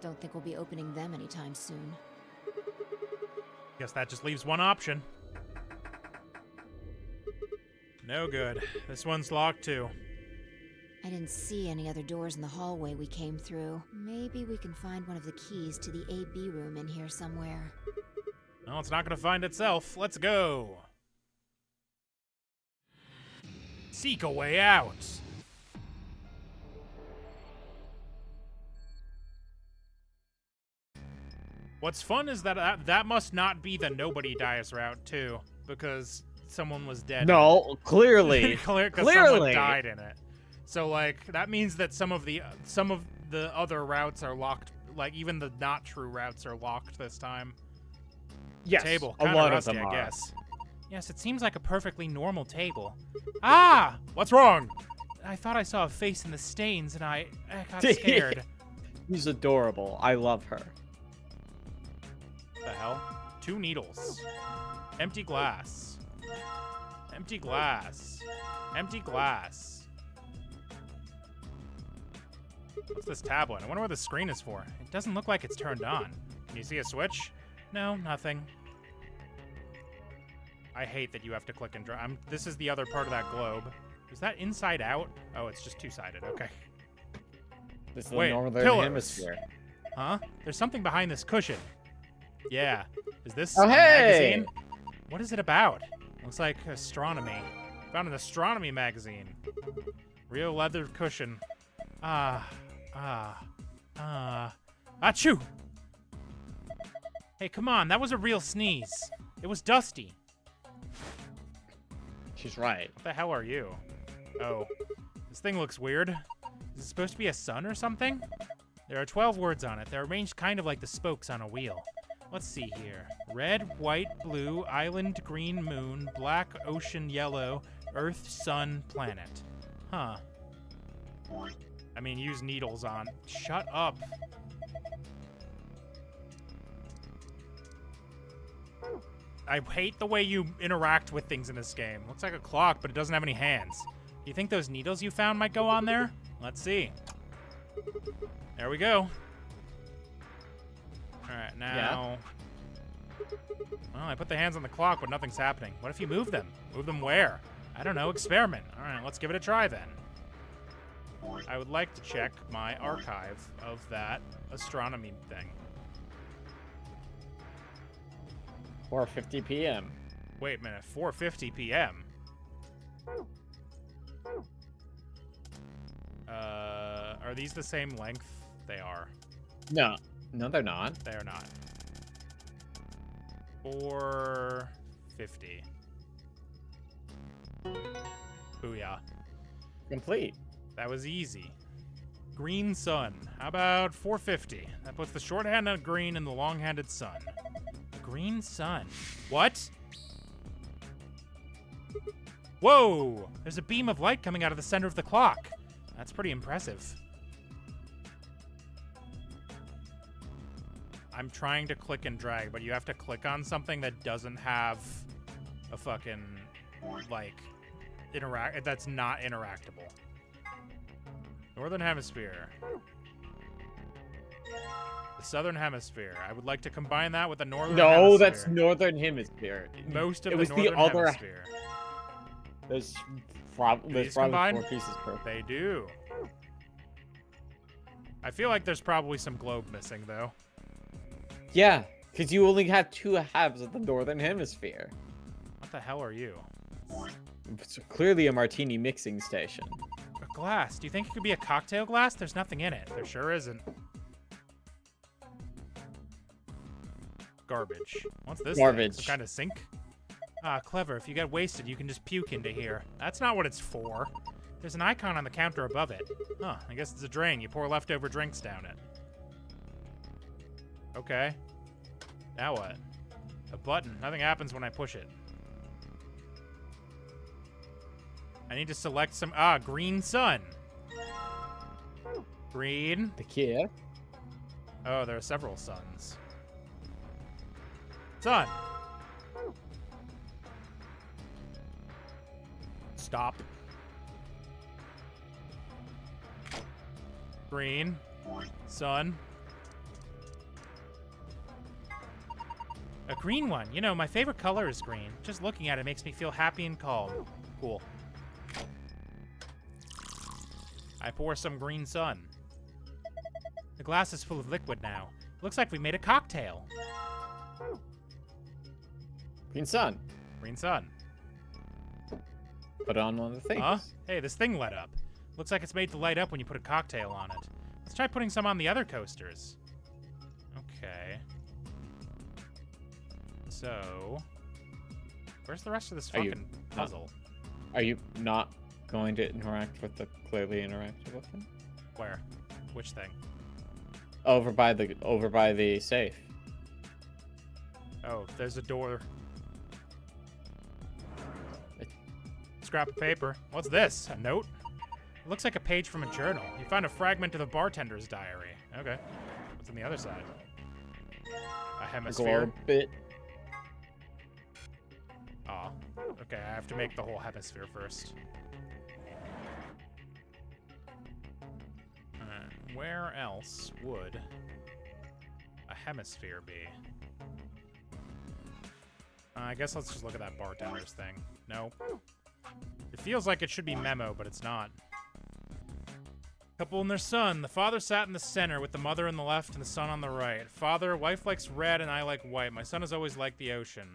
Don't think we'll be opening them anytime soon. Guess that just leaves one option. No good. This one's locked too. I didn't see any other doors in the hallway we came through. Maybe we can find one of the keys to the AB room in here somewhere. Well, it's not gonna find itself. Let's go. Seek a way out. What's fun is that that must not be the nobody dies route too, because someone was dead. No, clearly. Because someone died in it. So like that means that some of the other routes are locked. Like even the not true routes are locked this time. Yes, Table, a kind lot of of rusty, them I are. guess. Yes, it seems like a perfectly normal table. Ah! What's wrong? I thought I saw a face in the stains, and I got scared. She's adorable. I love her. The hell? 2 needles. Empty glass. Empty glass. Empty glass. What's this tablet? I wonder what the screen is for. It doesn't look like it's turned on. Can you see a switch? No, nothing. I hate that you have to click and drag. This is the other part of that globe. Is that inside out? Oh, it's just two-sided. Okay. This is Wait, the northern pillars. hemisphere. Huh? There's something behind this cushion. Yeah. Is this Oh, a hey! magazine? What is it about? Looks like astronomy. Found an astronomy magazine. Real leather cushion. Achoo! Hey, come on. That was a real sneeze. It was dusty. She's right. What the hell are you? Oh. This thing looks weird. Is it supposed to be a sun or something? There are 12 words on it. They're arranged kind of like the spokes on a wheel. Let's see here. Red, white, blue, island, green, moon, black, ocean, yellow, earth, sun, planet. Huh. I mean, use needles on. Shut up. I hate the way you interact with things in this game. Looks like a clock, but it doesn't have any hands. Do you think those needles you found might go on there? Let's see. There we go. Alright, now... Well, I put the hands on the clock, but nothing's happening. What if you move them? Move them where? I don't know. Experiment. Alright, let's give it a try then. I would like to check my archive of that astronomy thing. 4:50 p.m. Wait a minute, 4:50 p.m. Are these the same length? They are. No, they're not. They are not. 4:50. Booyah. Complete. That was easy. Green sun. How about 4:50? That puts the short-handed green in the long-handed sun. Green sun. What? Whoa! There's a beam of light coming out of the center of the clock. That's pretty impressive. I'm trying to click and drag, but you have to click on something that doesn't have a fucking, like, that's not interactable. Northern Hemisphere. The Southern Hemisphere. I would like to combine that with the Northern Hemisphere. No, that's Northern Hemisphere. Most of it the was Northern the other Hemisphere. There's probably combine? 4 pieces per. They do. I feel like there's probably some globe missing, though. Yeah, because you only have 2 halves of the Northern Hemisphere. What the hell are you? It's clearly a martini mixing station. A glass. Do you think it could be a cocktail glass? There's nothing in it. There sure isn't. Garbage. What's this? Garbage. Some kind of sink? Ah, clever. If you get wasted, you can just puke into here. That's not what it's for. There's an icon on the counter above it. Huh, I guess it's a drain. You pour leftover drinks down it. Okay. Now what? A button. Nothing happens when I push it. I need to select some... Ah, green sun. Green. The kid. Oh, there are several suns. Sun. Stop. Green. Sun. A green one. You know, my favorite color is green. Just looking at it makes me feel happy and calm. Cool. I pour some green sun. The glass is full of liquid now. Looks like we made a cocktail. Green sun. Green sun. Put on one of the things. Huh? Hey, this thing lit up. Looks like it's made to light up when you put a cocktail on it. Let's try putting some on the other coasters. Okay. So, where's the rest of this fucking puzzle? Are you not going to interact with the clearly interactable thing? Where? Which thing? Over by the safe. Oh, there's a door. Scrap of paper. What's this? A note? It looks like a page from a journal. You found a fragment of the bartender's diary. Okay. What's on the other side? A hemisphere. Globe bit. Oh. Okay, I have to make the whole hemisphere first. Where else would a hemisphere be? I guess let's just look at that bartender's thing. No. It feels like it should be memo, but it's not. Couple and their son. The father sat in the center with the mother on the left and the son on the right. Father, wife likes red and I like white. My son has always liked the ocean.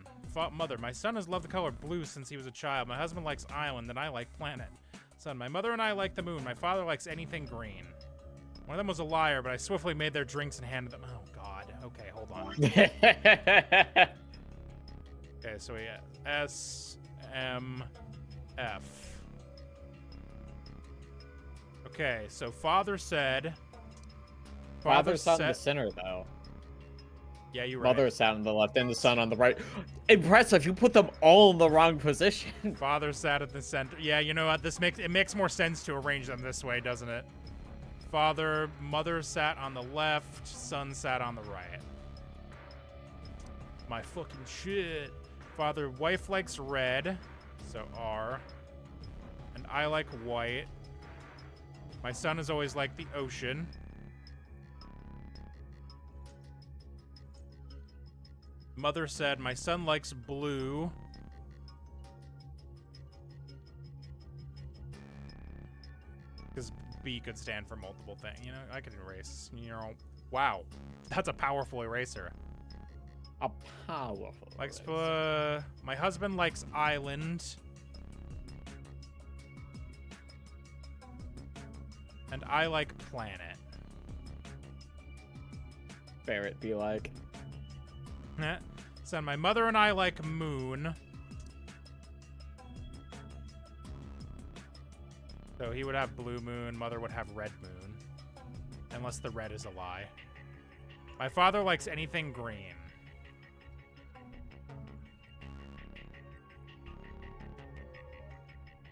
Mother, my son has loved the color blue since he was a child. My husband likes island and I like planet. Son, my mother and I like the moon. My father likes anything green. One of them was a liar, but I swiftly made their drinks and handed them. Oh, God. Okay, hold on. Okay, so we have S, M, F. Okay, so father said... Father sat in the center, though. Yeah, you're right. Mother sat on the left and the son on the right. Impressive, you put them all in the wrong position. Father sat at the center. Yeah, you know what? It makes more sense to arrange them this way, doesn't it? Mother sat on the left, son sat on the right. My fucking shit. Wife likes red, so R. And I like white. My son has always liked the ocean. Mother said, my son likes blue. Because B could stand for multiple things. You know, I could erase. You know, wow. That's a powerful eraser. A powerful eraser. My husband likes island. And I like planet. Barrett be like. So my mother and I like moon. So he would have blue moon, mother would have red moon. Unless the red is a lie. My father likes anything green.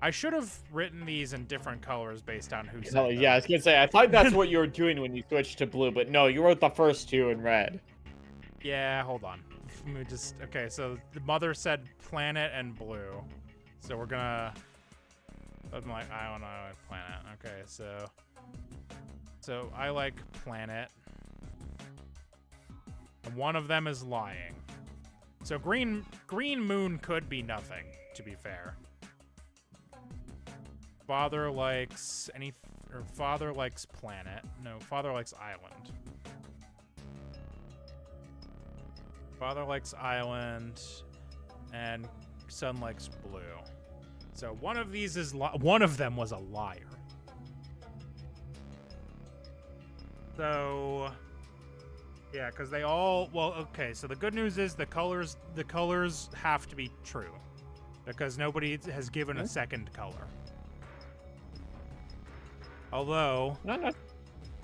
I should have written these in different colors based on who said them. Yeah, I was gonna say, I thought that's what you were doing when you switched to blue, but no, you wrote the first two in red. Yeah, hold on. Let me just, okay, so the mother said planet and blue. So we're gonna, I'm like, I don't know, planet. Okay, so I like planet. And one of them is lying. So green moon could be nothing, to be fair. Father likes father likes planet. No, father likes island. Father likes island, and son likes blue. So one of these is one of them was a liar. So yeah, because they all okay. So the good news is the colors have to be true, because nobody has given a second color. Although,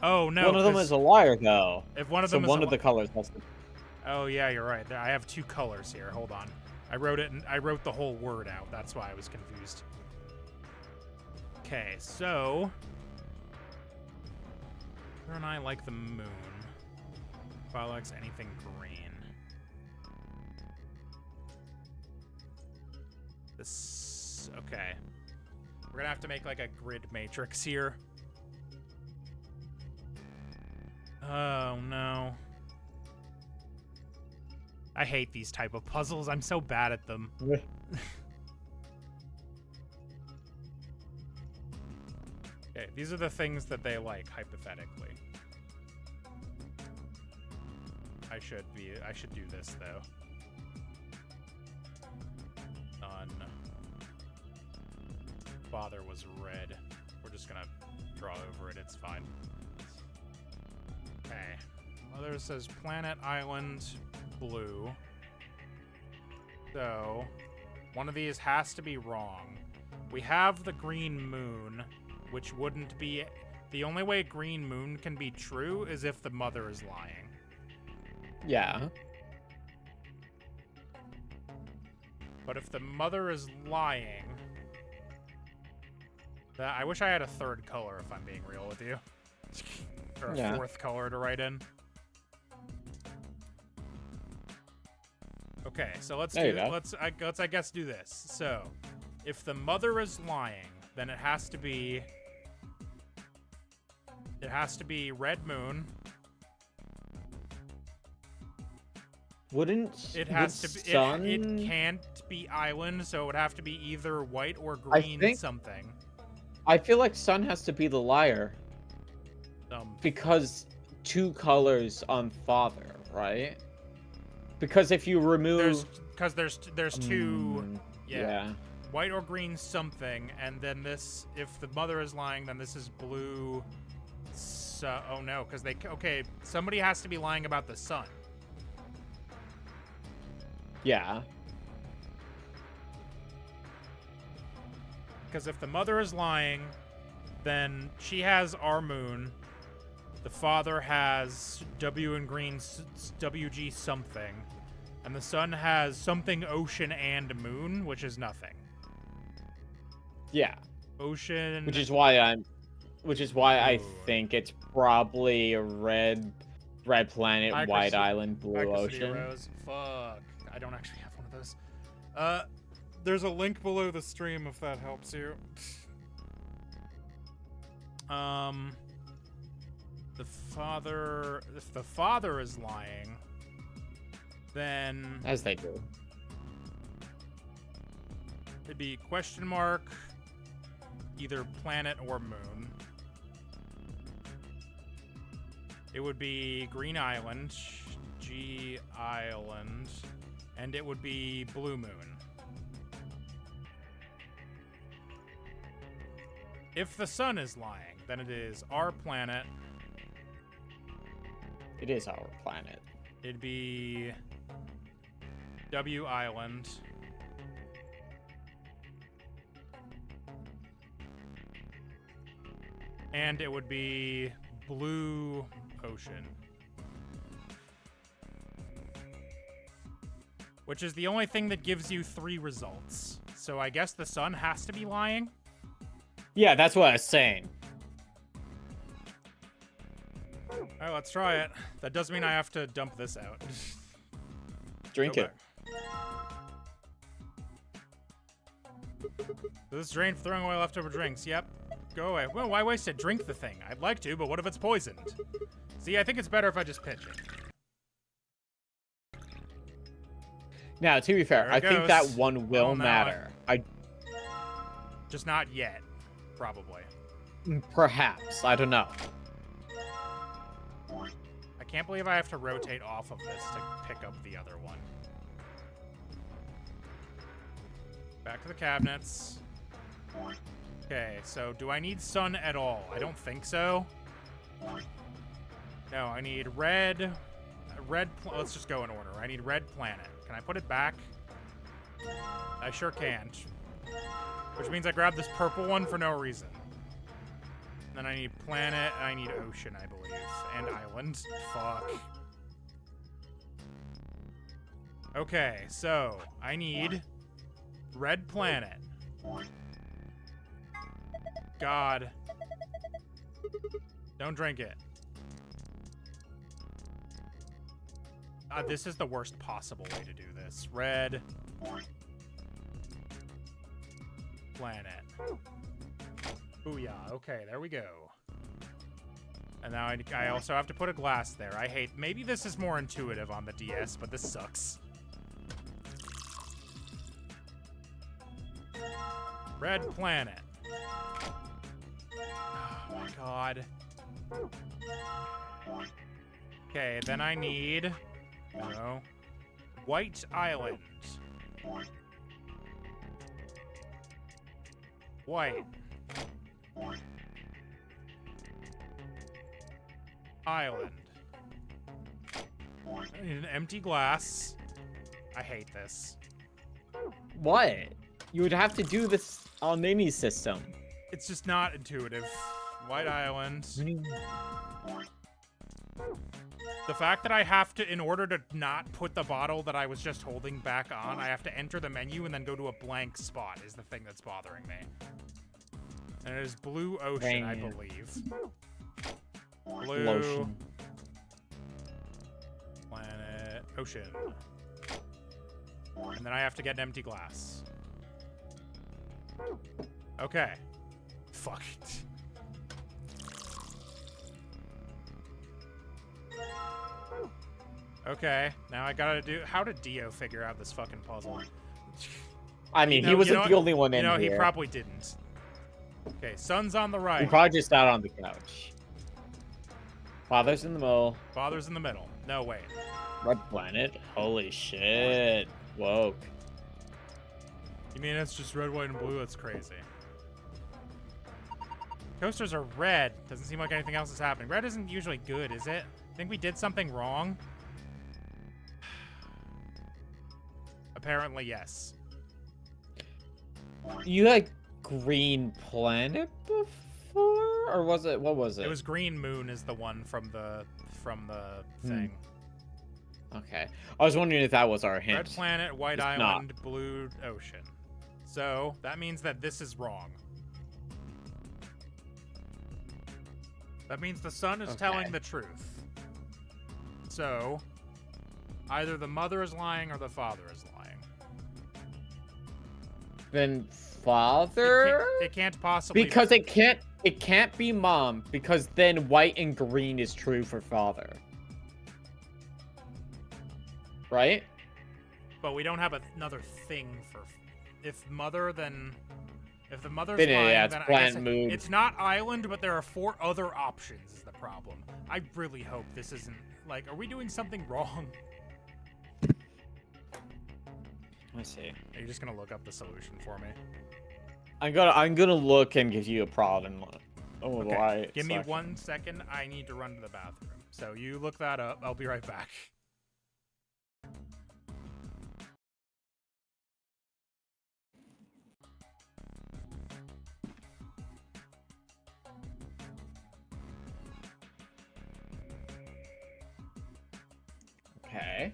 oh no, one of them is a liar though. If one of them is one of the colors has to. Oh yeah, you're right. I have two colors here. Hold on. I wrote the whole word out. That's why I was confused. Okay, so her and I like the moon. Father likes anything green. This okay. We're gonna have to make like a grid matrix here. Oh no. I hate these type of puzzles. I'm so bad at them. Okay, these are the things that they like, hypothetically. I should do this, though. Son. Father was red. We're just gonna draw over it, it's fine. Okay. Mother says planet, island, blue. So, one of these has to be wrong. We have the green moon, which wouldn't be... The only way green moon can be true is if the mother is lying. Yeah. But if the mother is lying... I wish I had a third color, if I'm being real with you. Or a fourth color to write in. Okay, so let's I guess do this. So, if the mother is lying, then it has to be red moon. It can't be island, so it would have to be either white or green something. I feel like sun has to be the liar. Because two colors on father, right? Because if you remove... There's two... Yeah. White or green something, and then this... If the mother is lying, then this is blue... So, oh no, because they... Okay, somebody has to be lying about the sun. Yeah. Because if the mother is lying, then she has our moon... The father has W and green WG something. And the son has something ocean and moon, which is nothing. Yeah. Ocean. Which is why which is why I Moon. think it's probably a red planet, white island, blue ocean. Rose. Fuck. I don't actually have one of those. There's a link below the stream if that helps you. If the father is lying, then as they do. It'd be question mark, either planet or moon. It would be Green Island, G Island, and it would be Blue Moon. If the sun is lying, then it is our planet. It is our planet. It'd be W Island. And it would be Blue Ocean. Which is the only thing that gives you 3 results. So I guess the sun has to be lying? Yeah, that's what I was saying. Alright, let's try it. That does mean I have to dump this out. Drink it. This is drained for throwing away leftover drinks. Yep. Go away. Well, why waste it? Drink the thing. I'd like to, but what if it's poisoned? See, I think it's better if I just pitch it. Now, to be fair, I think that one will matter. Just not yet. Probably. Perhaps. I don't know. I can't believe I have to rotate off of this to pick up the other one. Back to the cabinets. Okay, so do I need sun at all? I don't think so. No, I need red. Let's just go in order. I need red planet. Can I put it back? I sure can't. Which means I grab this purple one for no reason. Then I need planet, and I need ocean, I believe. And island. Fuck. Okay, so I need red planet. God. Don't drink it. This is the worst possible way to do this. Red planet. Booyah. Okay, there we go. And now I also have to put a glass there. I hate... Maybe this is more intuitive on the DS, but this sucks. Red planet. Oh my god. Okay, then I need... No. White Island. White. Island. I need an empty glass. I hate this. What? You would have to do this on any system. It's just not intuitive. White Island. The fact that I have to, in order to not put the bottle that I was just holding back on, I have to enter the menu and then go to a blank spot is the thing that's bothering me. And it is Blue Ocean, I believe. Blue Lotion. Planet Ocean. And then I have to get an empty glass. Okay. Fuck it. Okay, now I gotta do... How did Dio figure out this fucking puzzle? I mean, he wasn't the only one in here. He probably didn't. Okay, sun's on the right. He probably just sat on the couch. Father's in the middle. Father's in the middle. No, wait. Red planet? Holy shit. Woke. You mean it's just red, white, and blue? That's crazy. Coasters are red. Doesn't seem like anything else is happening. Red isn't usually good, is it? Think we did something wrong? Apparently, yes. You had green planet before? Or was it, what was it? It was Green Moon is the one from the thing. Okay. I was wondering if that was our hint. Red planet, white It's island, not. blue ocean. So, that means that this is wrong. That means the son is telling the truth. So, either the mother is lying or the father is lying. Then father? It can't possibly because it can't be mom, because then white and green is true for father. Right? But we don't have another thing for if mother, then if the mother's Then, lying, yeah, it's then I Plant guess Moon. it's not island, but there are 4 other options is the problem. I really hope this isn't like, are we doing something wrong? Let's see. Are you just gonna look up the solution for me? I'm gonna look and give you a problem. Oh, Okay, right. give me 1 second. I need to run to the bathroom. So you look that up. I'll be right back. Okay.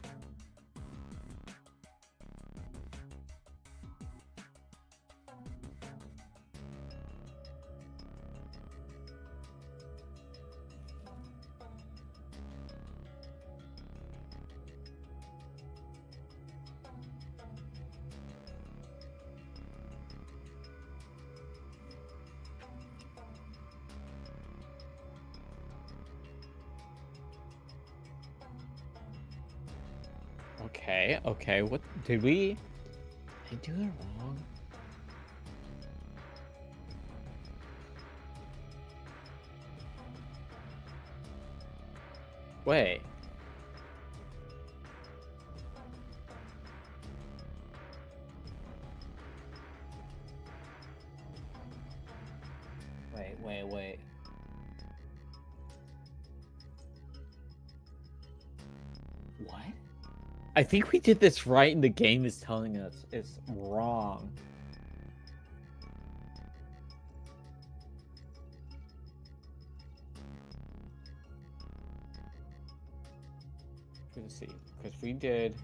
Okay, what did we do it wrong? Wait. Wait. What? I think we did this right and the game is telling us it's wrong. Let's see, because we did...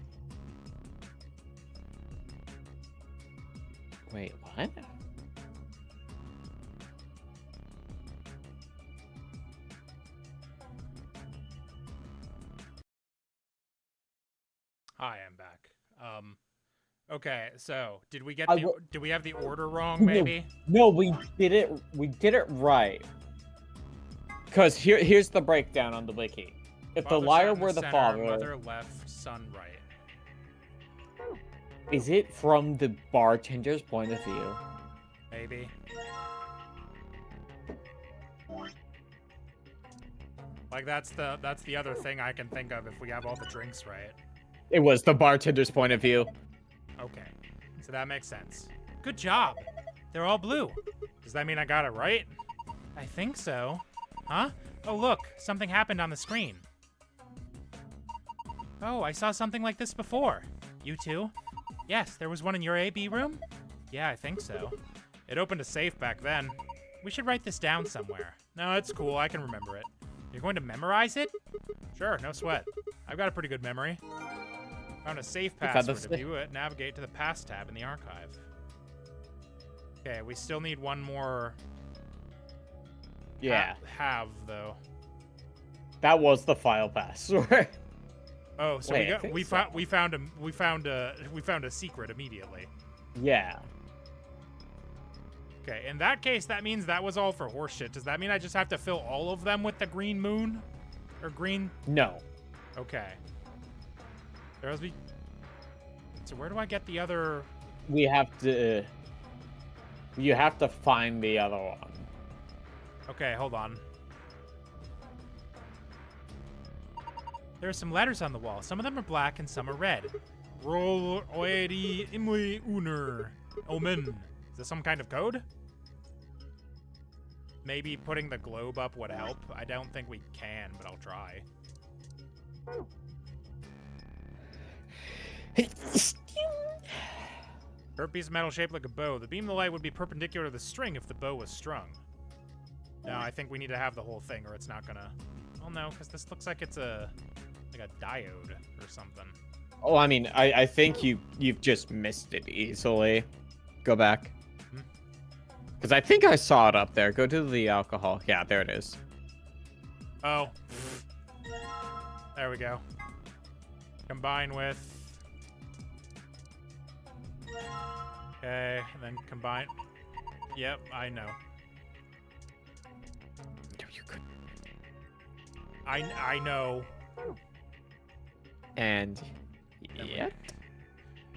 Wait, what? Hi, I'm back. Okay, so did we have the order wrong? Maybe. No, we did it right. Because here's the breakdown on the wiki. If the liar were the father, mother left, son right. Is it from the bartender's point of view? Maybe. Like that's the other thing I can think of if we have all the drinks right. It was the bartender's point of view. Okay, so that makes sense. Good job. They're all blue. Does that mean I got it right? I think so. Huh? Oh look, something happened on the screen. Oh, I saw something like this before. You too? Yes, there was one in your AB room? Yeah, I think so. It opened a safe back then. We should write this down somewhere. No, it's cool, I can remember it. You're going to memorize it? Sure, no sweat. I've got a pretty good memory. Found a safe password to view it. Navigate to the past tab in the archive. Okay, we still need one more. Yeah. Have though. That was the file password. Oh, so Wait, we found a secret immediately. Yeah. Okay, in that case, that means that was all for horseshit. Does that mean I just have to fill all of them with the green moon? Or green? No. Okay. There must be... So where do I get the other... We have to... You have to find the other one. Okay, hold on. There are some letters on the wall. Some of them are black and some are red. Roll oedi imwe uner. Omen. Is this some kind of code? Maybe putting the globe up would help. I don't think we can, but I'll try. Curved piece of metal shaped like a bow. The beam of the light would be perpendicular to the string if the bow was strung. No, I think we need to have the whole thing or it's not gonna... Well, no, because this looks like it's like a diode or something. Oh, I mean, I think you've just missed it easily. Go back. Because I think I saw it up there. Go to the alcohol. Yeah, there it is. Oh. There we go. Combine with... Okay, and then combine... Yep, I know. No, you couldn't. I know. And... yeah?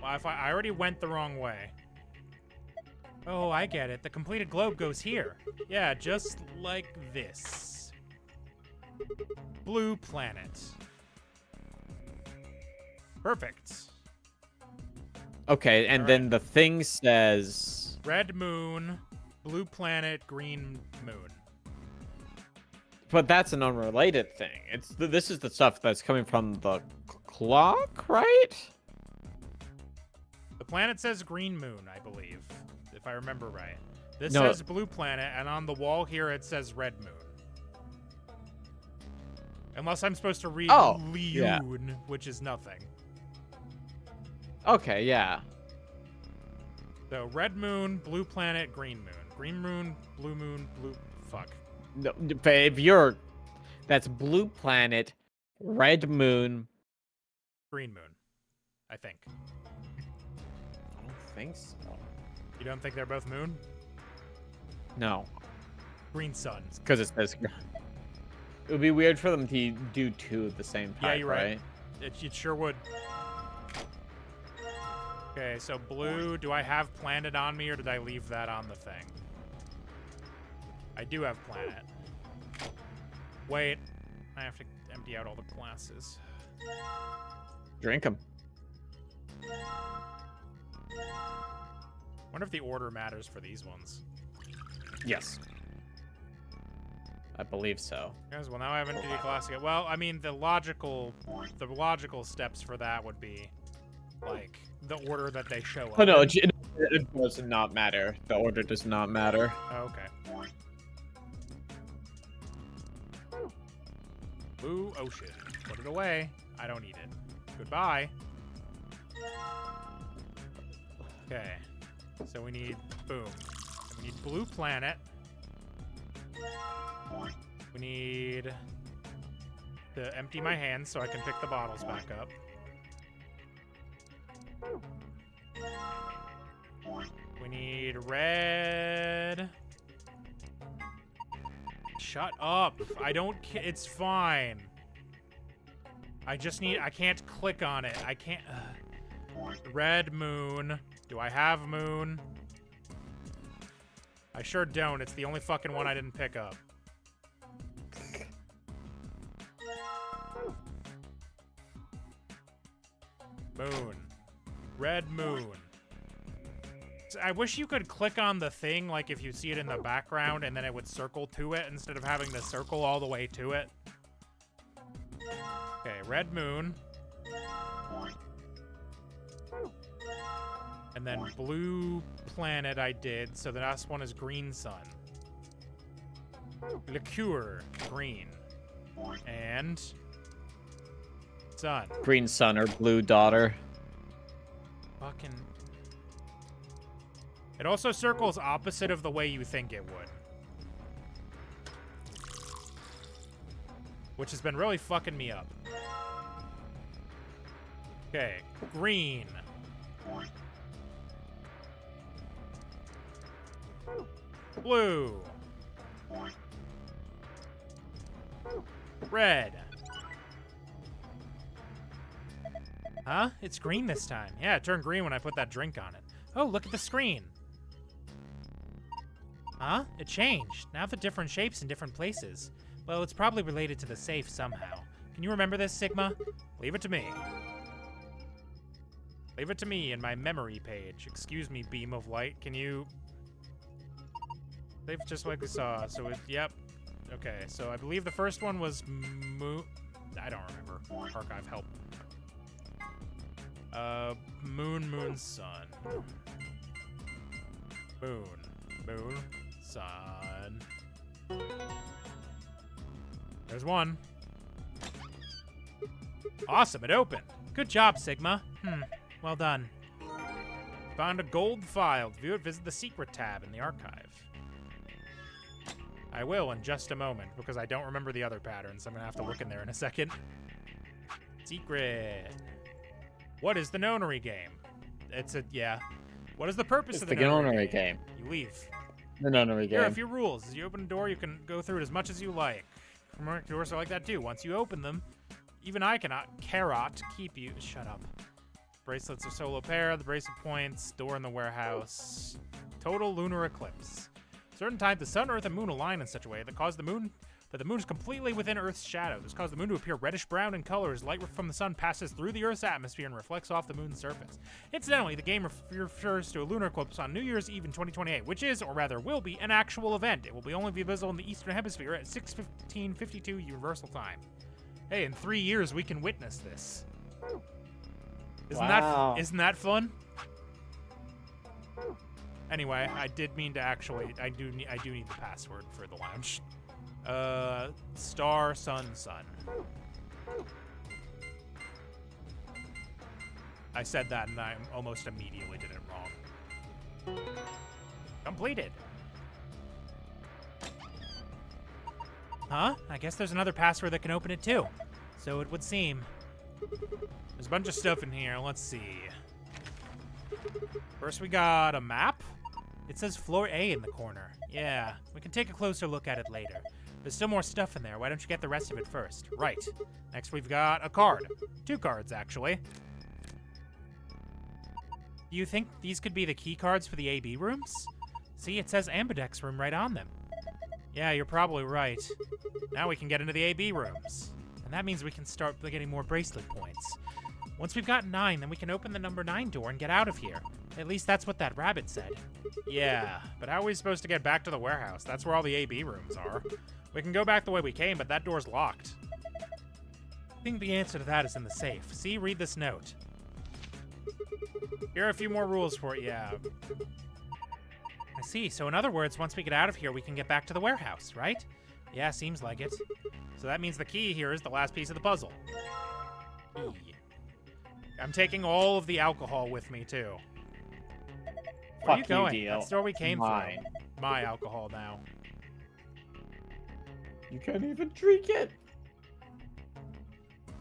Well, I already went the wrong way. Oh, I get it. The completed globe goes here. Yeah, just like this. Blue planet. Perfect. Okay, and All then right. the thing says... Red moon, blue planet, green moon. But that's an unrelated thing. This is the stuff that's coming from the clock, right? The planet says green moon, I believe, if I remember right. This No. says blue planet, and on the wall here it says red moon. Unless I'm supposed to read Leun, yeah. which is nothing. Okay, yeah. So red moon, blue planet, green moon. Green moon, blue... Fuck. No, but if you're... That's blue planet, red moon... Green moon, I think. I don't think so. You don't think they're both moon? No. Green sun. Because it says... It would be weird for them to do two at the same time, Yeah, you're right. It sure would. Okay, so blue, do I have planet on me, or did I leave that on the thing? I do have planet. Wait, I have to empty out all the glasses. Drink them. Wonder if the order matters for these ones. Yes. I believe so. Guys, well now I have emptied the glass again. Well, I mean, the logical steps for that would be, like, the order that they show up. Oh no, in. it does not matter. The order does not matter. Oh, okay. Blue ocean. Put it away. I don't need it. Goodbye. Okay. So we need boom. And we need blue planet. We need to empty my hands so I can pick the bottles back up. We need red. Shut up. I don't it's fine. I just need I can't click on it. I can't Red moon. Do I have moon? I sure don't. It's the only fucking one I didn't pick up. Moon. Red moon. I wish you could click on the thing, like if you see it in the background, and then it would circle to it instead of having to circle all the way to it. Okay, red moon. And then blue planet I did, so the last one is green sun. Liqueur, green. And sun. Green sun or blue daughter. Fucking... It also circles opposite of the way you think it would. Which has been really fucking me up. Okay, green. Blue. Red. Huh? It's green this time. Yeah, it turned green when I put that drink on it. Oh, look at the screen. Huh? It changed. Now the different shapes in different places. Well, it's probably related to the safe somehow. Can you remember this, Sigma? Leave it to me. Leave it to me in my memory page. Excuse me, beam of light. Can you... Save just like we saw. So, yep. Okay, so I believe the first one was moon... I don't remember. Archive help. Moon, sun. Moon, sun. There's one. Awesome, it opened. Good job, Sigma. Well done. Found a gold file. To view it, visit the secret tab in the archive. I will in just a moment, because I don't remember the other patterns. I'm gonna have to look in there in a second. Secret. What is the nonary game? Yeah. What is the purpose of the nonary game? You leave. The nonary game. Here are a few rules. As you open a door, you can go through it as much as you like. Commercial doors are like that too. Once you open them, even I cannot keep you. Shut up. Bracelets of solo pair, the bracelet points, door in the warehouse. Total lunar eclipse. Certain times the sun, earth, and moon align in such a way that the moon is completely within Earth's shadow. This causes the moon to appear reddish-brown in color as light from the sun passes through the Earth's atmosphere and reflects off the moon's surface. Incidentally, the game refers to a lunar eclipse on New Year's Eve in 2028, which is, or rather will be, an actual event. It will only be visible in the Eastern Hemisphere at 6:52 Universal Time. Hey, in 3 years we can witness this. Isn't that fun? Anyway, I did mean to actually. I do need the password for the lounge. Star, sun, sun. I said that and I almost immediately did it wrong. Completed. Huh? I guess there's another password that can open it too. So it would seem. There's a bunch of stuff in here. Let's see. First we got a map. It says floor A in the corner. Yeah, we can take a closer look at it later. There's still more stuff in there. Why don't you get the rest of it first? Right. Next we've got a card. 2 cards, actually. Do you think these could be the key cards for the AB rooms? See, it says Ambidex room right on them. Yeah, you're probably right. Now we can get into the AB rooms. And that means we can start getting more bracelet points. Once we've got 9, then we can open the number 9 door and get out of here. At least that's what that rabbit said. Yeah, but how are we supposed to get back to the warehouse? That's where all the AB rooms are. We can go back the way we came, but that door's locked. I think the answer to that is in the safe. See, read this note. Here are a few more rules for it, yeah. I see, so in other words, once we get out of here, we can get back to the warehouse, right? Yeah, seems like it. So that means the key here is the last piece of the puzzle. Key. I'm taking all of the alcohol with me, too. Where are you going? That's where we came from. My alcohol now. You can't even drink it.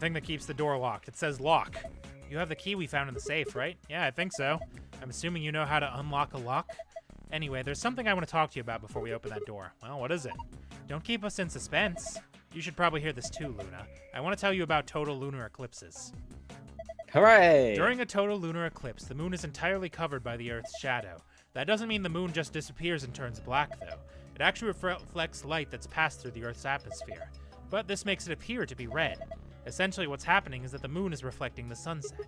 Thing that keeps the door locked. It says lock. You have the key we found in the safe, right? Yeah, I think so. I'm assuming you know how to unlock a lock. Anyway, there's something I want to talk to you about before we open that door. Well, what is it? Don't keep us in suspense. You should probably hear this too, Luna. I want to tell you about total lunar eclipses. Hooray! During a total lunar eclipse, the moon is entirely covered by the Earth's shadow. That doesn't mean the moon just disappears and turns black, though. It actually reflects light that's passed through the Earth's atmosphere. But this makes it appear to be red. Essentially, what's happening is that the moon is reflecting the sunset.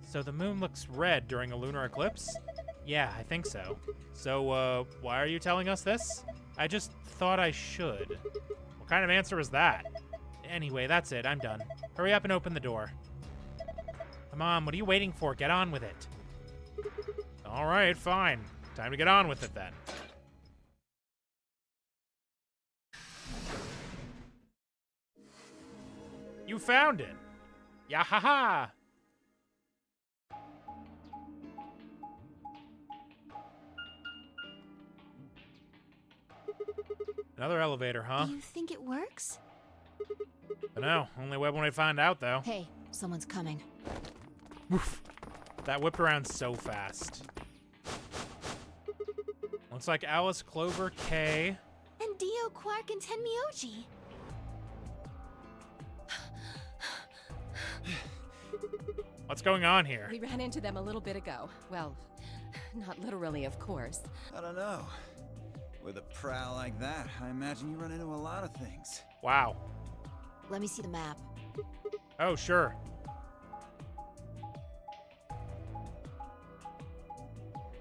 So the moon looks red during a lunar eclipse? Yeah, I think so. So, why are you telling us this? I just thought I should. What kind of answer is that? Anyway, that's it. I'm done. Hurry up and open the door. Come on, what are you waiting for? Get on with it. All right, fine. Time to get on with it then. You found it. Yahaha. Another elevator, huh? You think it works? I know. Only way when we find out, though. Hey, someone's coming. Oof. That whipped around so fast. Looks like Alice, Clover, Kay. And Dio, Quark, and Tenmyoji. What's going on here? We ran into them a little bit ago. Well, not literally, of course. I don't know. With a prowl like that, I imagine you run into a lot of things. Wow. Let me see the map. Oh, sure.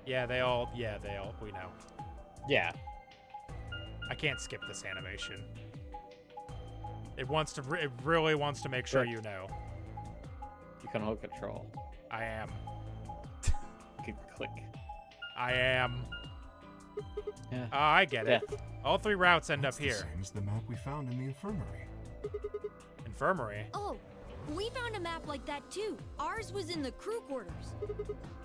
Yeah, they all, we know. Yeah. I can't skip this animation. It really wants to make sure you know. You can hold control. I am. You can click. I am. Yeah. I get it. All 3 routes end up here. Same as the map we found in the infirmary. Infirmary? Oh, we found a map like that too. Ours was in the crew quarters.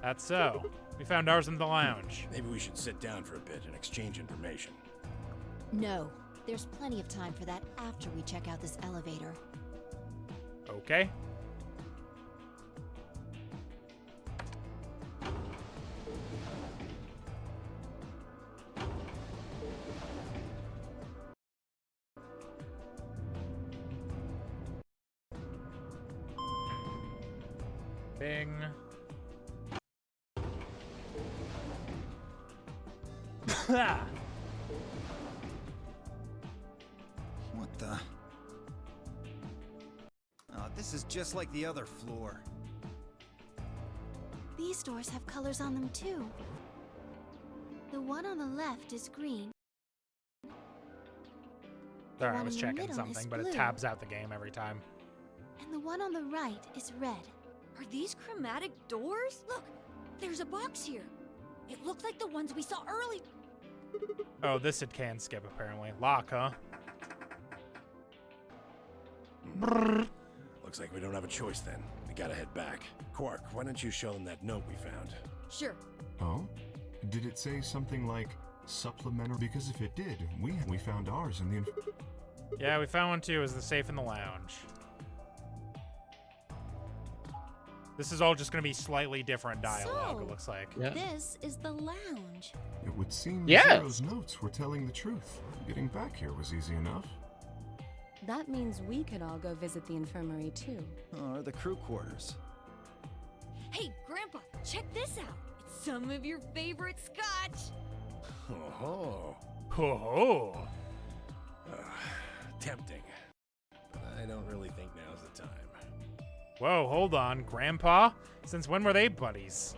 That's so. We found ours in the lounge. Maybe we should sit down for a bit and exchange information. No, There's plenty of time for that after we check out this elevator. Okay. Bing. What the? Oh, this is just like the other floor. These doors have colors on them too. The one on the left is green. Sorry, I one was in the checking middle something, is but it blue. tabs out the game every time. And the one on the right is red. Are these chromatic doors? Look, there's a box here. It looks like the ones we saw earlier. Oh, this it can skip, apparently. Lock, huh? Looks like we don't have a choice then. We gotta head back. Quark, why don't you show them that note we found? Sure. Oh? Did it say something like supplementary? Because if it did, we found ours in the... Yeah, we found one too. Is the safe in the lounge. This is all just going to be slightly different dialogue, it looks like. Yeah. This is the lounge. It would seem Yes. Zero's notes were telling the truth. Getting back here was easy enough. That means we could all go visit the infirmary too. Or the crew quarters. Hey, Grandpa, check this out. It's some of your favorite scotch. Oh, Ho ho! tempting. But I don't really think now's the time. Whoa, hold on. Grandpa? Since when were they buddies?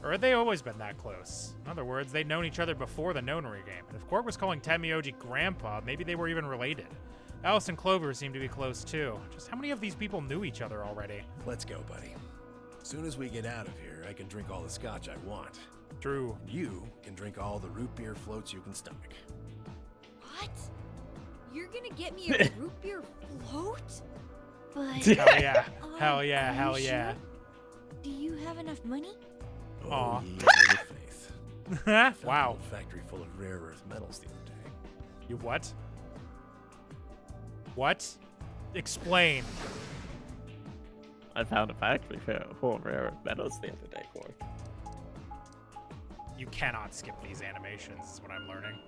Or had they always been that close? In other words, they'd known each other before the Nonary game. And if Quark was calling Tamioji Grandpa, maybe they were even related. Alice and Clover seemed to be close too. Just how many of these people knew each other already? Let's go, buddy. As soon as we get out of here, I can drink all the scotch I want. True. And you can drink all the root beer floats you can stomach. What? You're gonna get me a root beer float? But Hell yeah. Hell yeah, are hell you yeah. sure? Do you have enough money? Aw. Oh, ye little faith. Found an Wow. old factory full of rare earth metals the other day. You what? What? Explain. I found a factory full of rare earth metals the other day, Quark. You cannot skip these animations, is what I'm learning.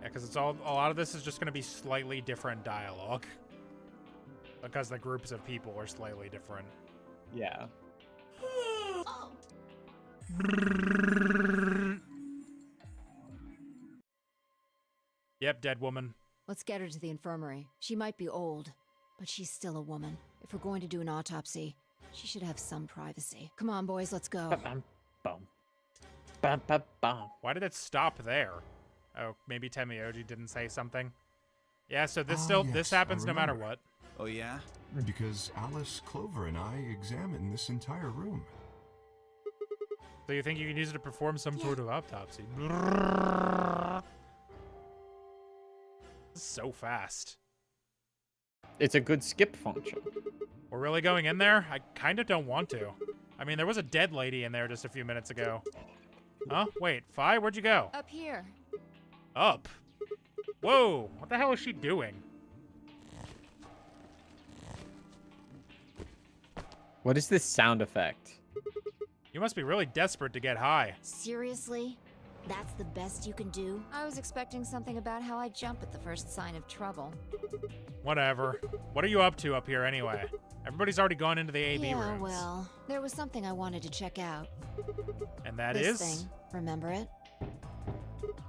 Yeah, because it's all a lot of this is just going to be slightly different dialogue. Because the groups of people are slightly different. Yeah. Yep, dead woman. Let's get her to the infirmary. She might be old, but she's still a woman. If we're going to do an autopsy, she should have some privacy. Come on, boys, let's go. Bum, bum. Bum, bum, bum. Why did it stop there? Oh, maybe Tamioji didn't say something. Yeah, so this Yes, happens I no matter remember. what. Oh, yeah? Because Alice, Clover, and I examined this entire room. So you think you can use it to perform some sort of autopsy? This is so fast. It's a good skip function. We're really going in there? I kind of don't want to. I mean, there was a dead lady in there just a few minutes ago. Huh? Wait, Fi, where'd you go? Up here. Up? Whoa, what the hell is she doing? What is this sound effect? You must be really desperate to get high. Seriously? That's the best you can do? I was expecting something about how I jump at the first sign of trouble. Whatever. What are you up to up here anyway? Everybody's already gone into the AB Yeah, rooms. well, there was something I wanted to check out. And that This is thing. Remember it?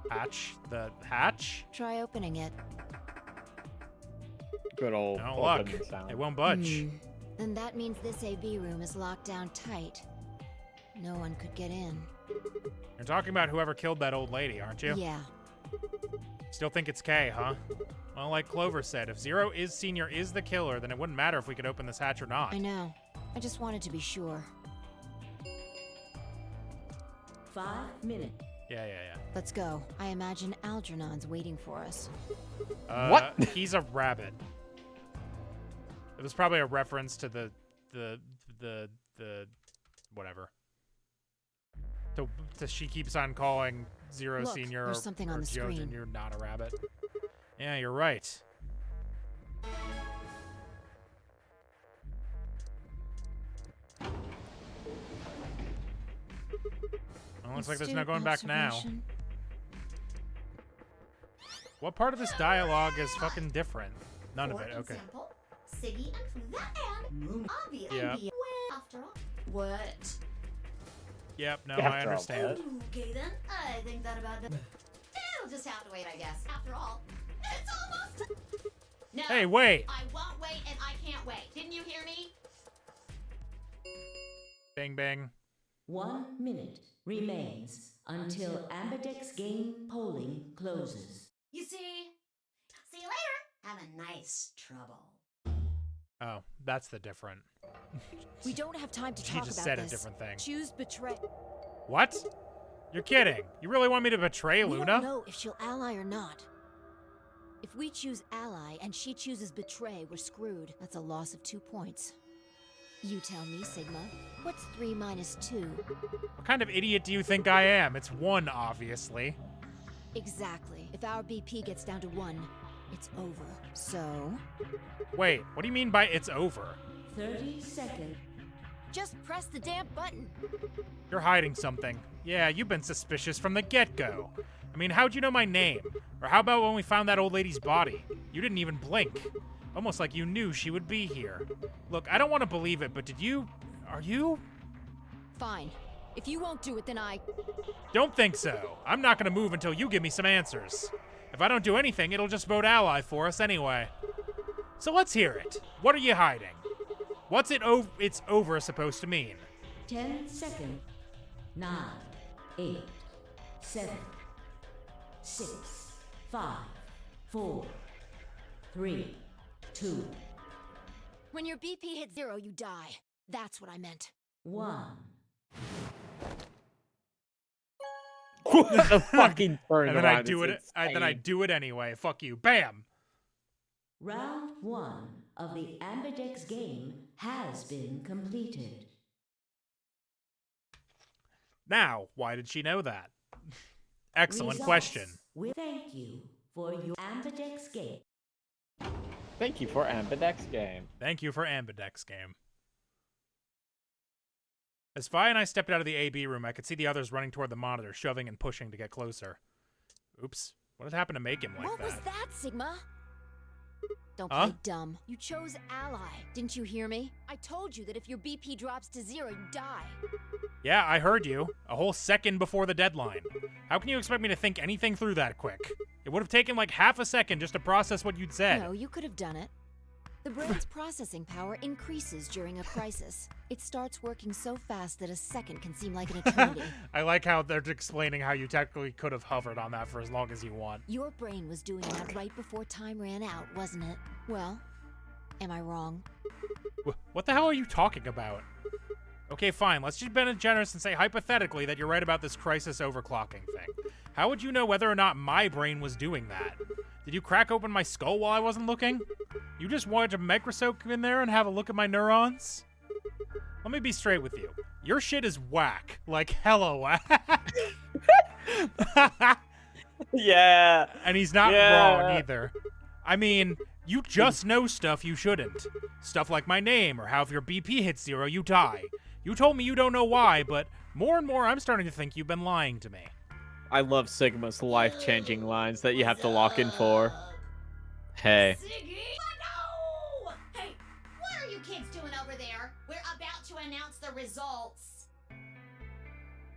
hatch. The hatch? Try opening it. Good old No luck. open sound. It won't budge. Then that means this AB room is locked down tight. No one could get in. You're talking about whoever killed that old lady, aren't you? Yeah. Still think it's K, huh? Well, like Clover said, if Zero is Senior is the killer, then it wouldn't matter if we could open this hatch or not. I know. I just wanted to be sure. 5 minutes. Yeah. Let's go. I imagine Algernon's waiting for us. What? He's a rabbit. It was probably a reference to the whatever. To she keeps on calling Zero Look, Senior there's something or on the Joe screen. Junior not a rabbit. Yeah, you're right. Well, looks like there's no going back now. What part of this dialogue is fucking different? None of it. Okay. Example, Siggy and Flula and Moon. Obvious. Yep. After all. What? Yep. No, After I all understand. Okay then. I think that about it. It'll just have to wait, I guess. After all, it's almost. No. Hey, wait. I won't wait, and I can't wait. Didn't you hear me? Bang bang. 1 minute remains until Ambidex game polling closes. You see? See you later. Have a nice trouble. Oh, that's the different. We don't have time to She talk just about said a this. different thing. Choose betray. What? You're kidding. You really want me to betray We Luna? don't know if she'll ally or not. If we choose ally and she chooses betray, we're screwed. That's a loss of 2 points. You tell me, Sigma. What's 3 minus 2? What kind of idiot do you think I am? It's 1, obviously. Exactly. If our BP gets down to 1, it's over. So? Wait, what do you mean by it's over? 30 seconds. Just press the damn button. You're hiding something. Yeah, you've been suspicious from the get-go. I mean, how'd you know my name? Or how about when we found that old lady's body? You didn't even blink. Almost like you knew she would be here. Look, I don't want to believe it, but are you? Fine. If you won't do it, then I... Don't think so. I'm not gonna move until you give me some answers. If I don't do anything, it'll just vote ally for us anyway. So let's hear it. What are you hiding? What's it's over supposed to mean? 10 seconds. 9, 8, 7, 6, 5, 4, 3, 2, When your BP hits 0, you die. That's what I meant. 1. The fucking turn And then I around do is it. Then I insane. do it anyway. Fuck you. Bam. Round 1 of the Ambidex game has been completed. Now, why did she know that? Excellent Results. question. We thank you for your Ambidex game. Thank you for Ambidex game. Thank you for Ambidex game. As Vi and I stepped out of the AB room, I could see the others running toward the monitor, shoving and pushing to get closer. Oops. What had happened to make him like What that? was that, Sigma? Don't Huh? play dumb. You chose ally. Didn't you hear me? I told you that if your BP drops to 0, you die. Yeah, I heard you. A whole second before the deadline. How can you expect me to think anything through that quick? It would have taken like half a second just to process what you'd said. No, you could have done it. The brain's processing power increases during a crisis. It starts working so fast that a second can seem like an eternity. I like how they're explaining how you technically could have hovered on that for as long as you want. Your brain was doing that right before time ran out, wasn't it? Well, am I wrong? What the hell are you talking about? Okay, fine. Let's just be generous and say hypothetically that you're right about this crisis overclocking thing. How would you know whether or not my brain was doing that? Did you crack open my skull while I wasn't looking? You just wanted to microscope in there and have a look at my neurons? Let me be straight with you. Your shit is whack. Like, hella whack. Yeah. And he's not wrong either. I mean, you just know stuff you shouldn't. Stuff like my name, or how if your BP hits 0, you die. You told me you don't know why, but more and more I'm starting to think you've been lying to me. I love Sigma's life-changing lines that you have to lock in for. Hey. Siggy? No! Hey, what are you kids doing over there? We're about to announce the results.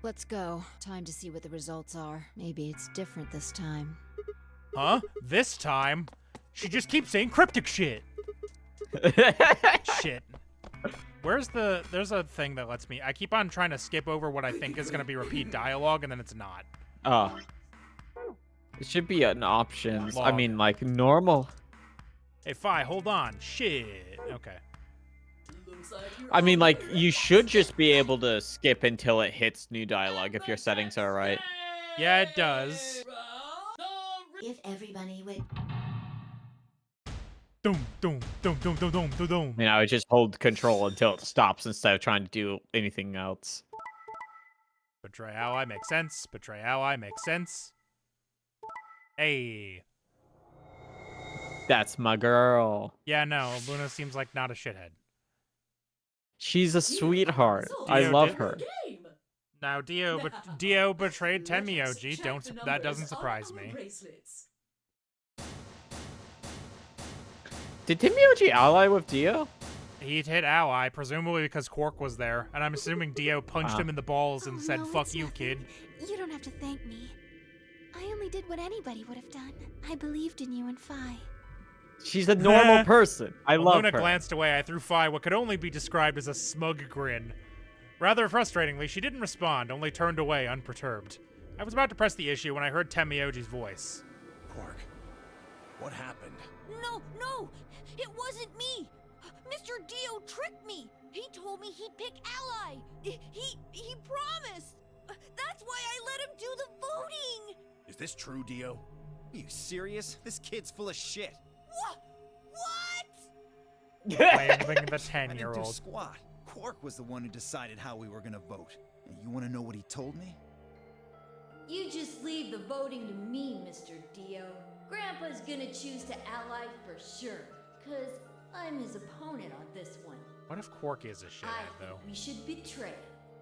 Let's go. Time to see what the results are. Maybe it's different this time. Huh? This time? She just keeps saying cryptic shit. Shit. There's a thing that lets me, I keep on trying to skip over what I think is going to be repeat dialogue, and then it's not. Oh. It should be an options. I Log. mean, like, normal. Hey, Fi, hold on. Shit. Okay. I mean, like, you should just be able to skip until it hits new dialogue if your settings are right. Yeah, it does. If everybody would... Doom, doom, doom, doom, doom, doom, doom, doom. I mean, I would just hold control until it stops instead of trying to do anything else. Betray ally makes sense. Betray ally makes sense. Hey. That's my girl. Yeah, no, Luna seems like not a shithead. She's a sweetheart. I Dio love did- her. Now, Dio betrayed Tenmyoji. That doesn't surprise me. Did Tenmyoji ally with Dio? He'd hit ally, presumably because Quark was there, and I'm assuming Dio punched him in the balls and said, no, fuck it's you, nothing. kid. You don't have to thank me. I only did what anybody would have done. I believed in you and Phi. She's a normal person. I When love Luna her. glanced away, I threw Phi what could only be described as a smug grin. Rather frustratingly, she didn't respond, only turned away unperturbed. I was about to press the issue when I heard Tenmyoji's voice. Quark, what happened? No! It wasn't me! Mr. Dio tricked me! He told me he'd pick Ally! He promised! That's why I let him do the voting! Is this true, Dio? Are you serious? This kid's full of shit. What? Blaming the I didn't do 10-year-old. squat. Quark was the one who decided how we were gonna vote. And you wanna know what he told me? You just leave the voting to me, Mr. Dio. Grandpa's gonna choose to ally for sure, 'cause I'm his opponent on this one. What if Quark is a shithead, though? We should betray.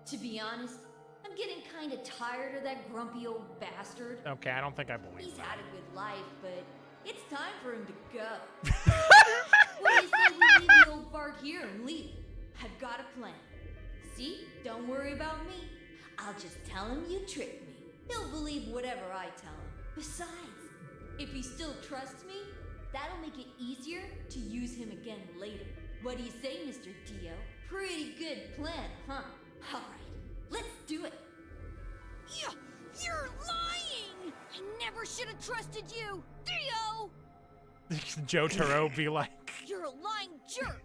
To be honest, I'm getting kinda tired of that grumpy old bastard. Okay, I don't think I believe He's that. had a good life, but it's time for him to go. What do you say we leave the old fart here and leave? I've got a plan. See? Don't worry about me. I'll just tell him you tricked me. He'll believe whatever I tell him. Besides, if he still trusts me, that'll make it easier to use him again later. What do you say, Mr. Dio? Pretty good plan, huh? Alright, let's do it. You're lying! I never should have trusted you! Dio! Jotaro be like, You're a lying jerk!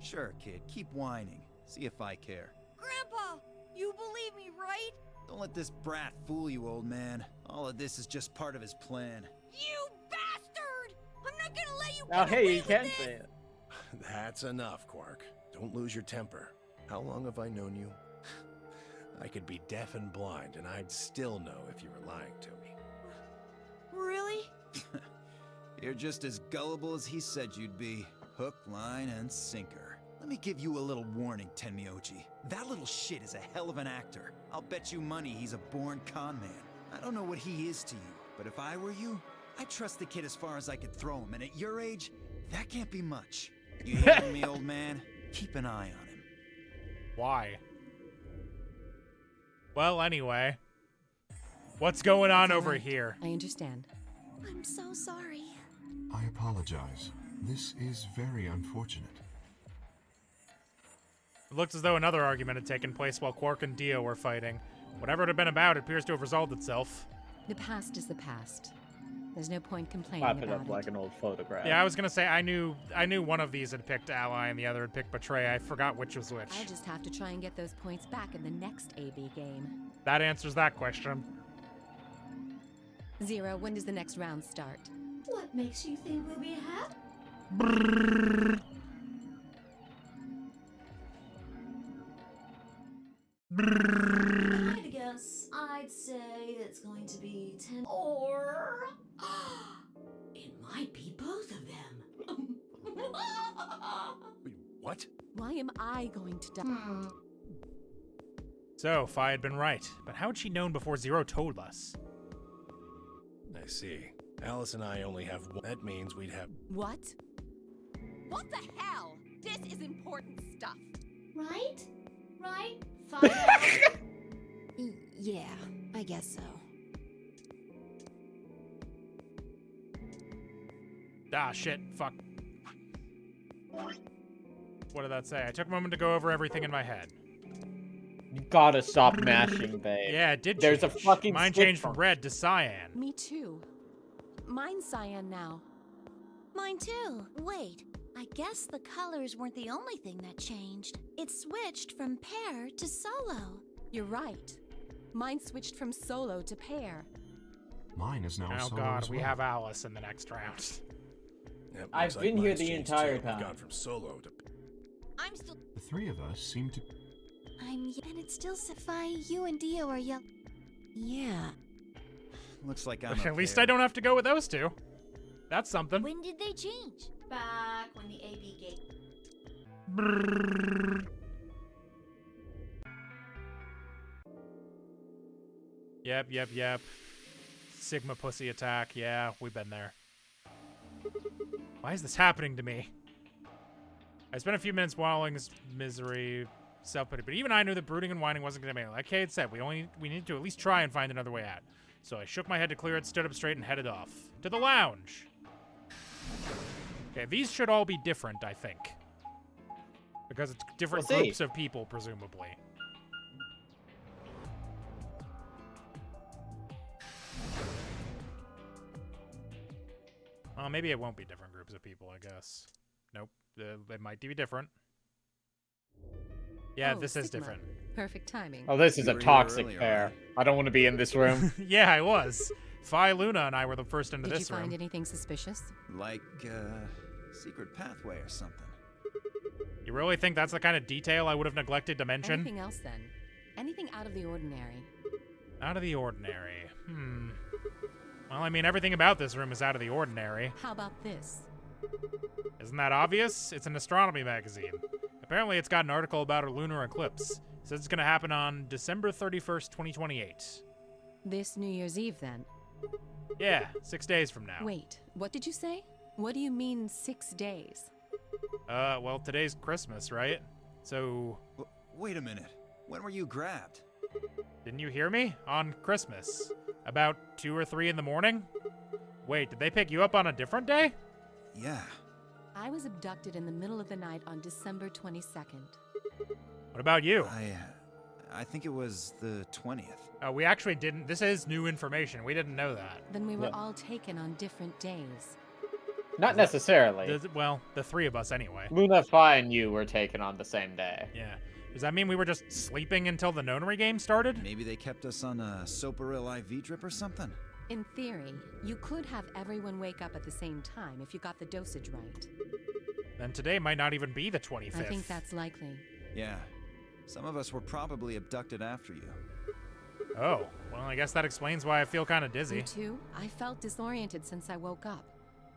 Sure, kid, keep whining. See if I care. Grandpa, you believe me, right? Don't let this brat fool you, old man. All of this is just part of his plan. You bastard! I'm not gonna let you Oh, get hey, away you with can this! say it. That's enough, Quark. Don't lose your temper. How long have I known you? I could be deaf and blind, and I'd still know if you were lying to me. Really? You're just as gullible as he said you'd be. Hook, line, and sinker. Let me give you a little warning, Tenmyoji. That little shit is a hell of an actor. I'll bet you money he's a born con man. I don't know what he is to you, but if I were you, I'd trust the kid as far as I could throw him, and at your age, that can't be much. You hearing me, old man? Keep an eye on him. why? Well, anyway. What's going on over here? I understand. I'm so sorry. I apologize. This is very unfortunate. It looks as though another argument had taken place while Quark and Dio were fighting. Whatever it had been about appears to have resolved itself. The past is the past. There's no point complaining Pop it about up it. like an old photograph. Yeah, I was gonna say I knew one of these had picked ally and the other had picked betray. I forgot which was which. I'll just have to try and get those points back in the next AB game. That answers that question. Zero, when does the next round start? What makes you think we'll be happy? I'd guess. I'd say it's going to be 10 or... It might be both of them. Wait, what? Why am I going to die? So, Phi had been right, but how had she known before Zero told us? I see. Alice and I only have one. That means we'd have... What? What the hell? This is important stuff. Right? Right? Fine. Yeah, I guess so. Ah, shit. Fuck. What did that say? I took a moment to go over everything in my head. You gotta stop mashing, babe. Yeah, it did There's change. a fucking Mine switch changed from red to cyan. Me too. Mine's cyan now. Mine too. Wait, I guess the colors weren't the only thing that changed. It switched from pair to solo. You're right. Mine switched from solo to pair. Mine is now Oh solo god, as we well. have Alice in the next round. It looks I've like been here mine's the changed entire too. We've time. gone from solo to... I'm still. The three of us seem to... And it's still Sapphire, you and Dio are young. Yeah. Looks like I'm At least I don't have to go with those two. That's something. When did they change? Back when the AB gate. Brrr. Yep. Sigma pussy attack. Yeah, we've been there. Why is this happening to me? I spent a few minutes wallowing in misery, self-pity, but even I knew that brooding and whining wasn't going to make it. Like Kate said, we need to at least try and find another way out. So I shook my head to clear it, stood up straight, and headed off. To the lounge. Okay, these should all be different, I think. Because it's different We'll see. groups of people, presumably. Maybe it won't be different groups of people, I guess. Nope. It might be different. Yeah, Oh, this is Sigma. different. Perfect timing. Oh, this is You a were here toxic earlier, pair. right? I don't want to be in this room. Yeah, I was. Phi, Luna, and I were the first into Did you this find room. anything suspicious? Like, secret pathway or something. You really think that's the kind of detail I would have neglected to mention? Anything else then? Anything out of the ordinary? Out of the ordinary. Well, I mean, everything about this room is out of the ordinary. How about this? Isn't that obvious? It's an astronomy magazine. Apparently, it's got an article about a lunar eclipse. It says it's going to happen on December 31st, 2028. This New Year's Eve then? Yeah, 6 days from now. Wait, what did you say? What do you mean 6 days? Well, today's Christmas, right? So, Wait a minute. When were you grabbed? didn't you hear me? On Christmas. About 2 or 3 in the morning? Wait, did they pick you up on a different day? Yeah. I was abducted in the middle of the night on December 22nd. What about you? I think it was the 20th. We actually didn't. This is new information. We didn't know that. Then we were Yeah. all taken on different days. Not necessarily. Well, the 3 of us anyway. Luna, Phi, and you were taken on the same day. Yeah. Does that mean we were just sleeping until the nonary game started? Maybe they kept us on a Soparil IV drip or something? In theory, you could have everyone wake up at the same time if you got the dosage right. Then today might not even be the 25th. I think that's likely. Yeah. Some of us were probably abducted after you. Oh, well, I guess that explains why I feel kind of Me dizzy. too? I felt disoriented since I woke up.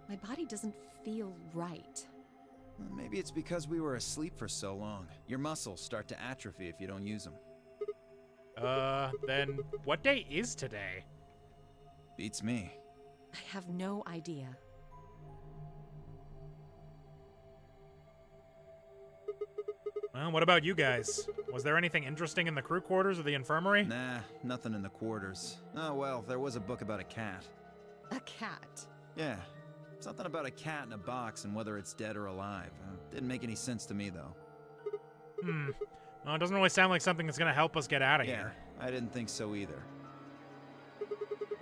My body doesn't feel right. Maybe it's because we were asleep for so long. Your muscles start to atrophy if you don't use them. Then what day is today? Beats me. I have no idea. Well, what about you guys? Was there anything interesting in the crew quarters or the infirmary? Nah, nothing in the quarters. Oh well, there was a book about a cat. A cat? Yeah. Something about a cat in a box and whether it's dead or alive. Didn't make any sense to me, though. Well, it doesn't really sound like something that's going to help us get out of Yeah, here. I didn't think so either.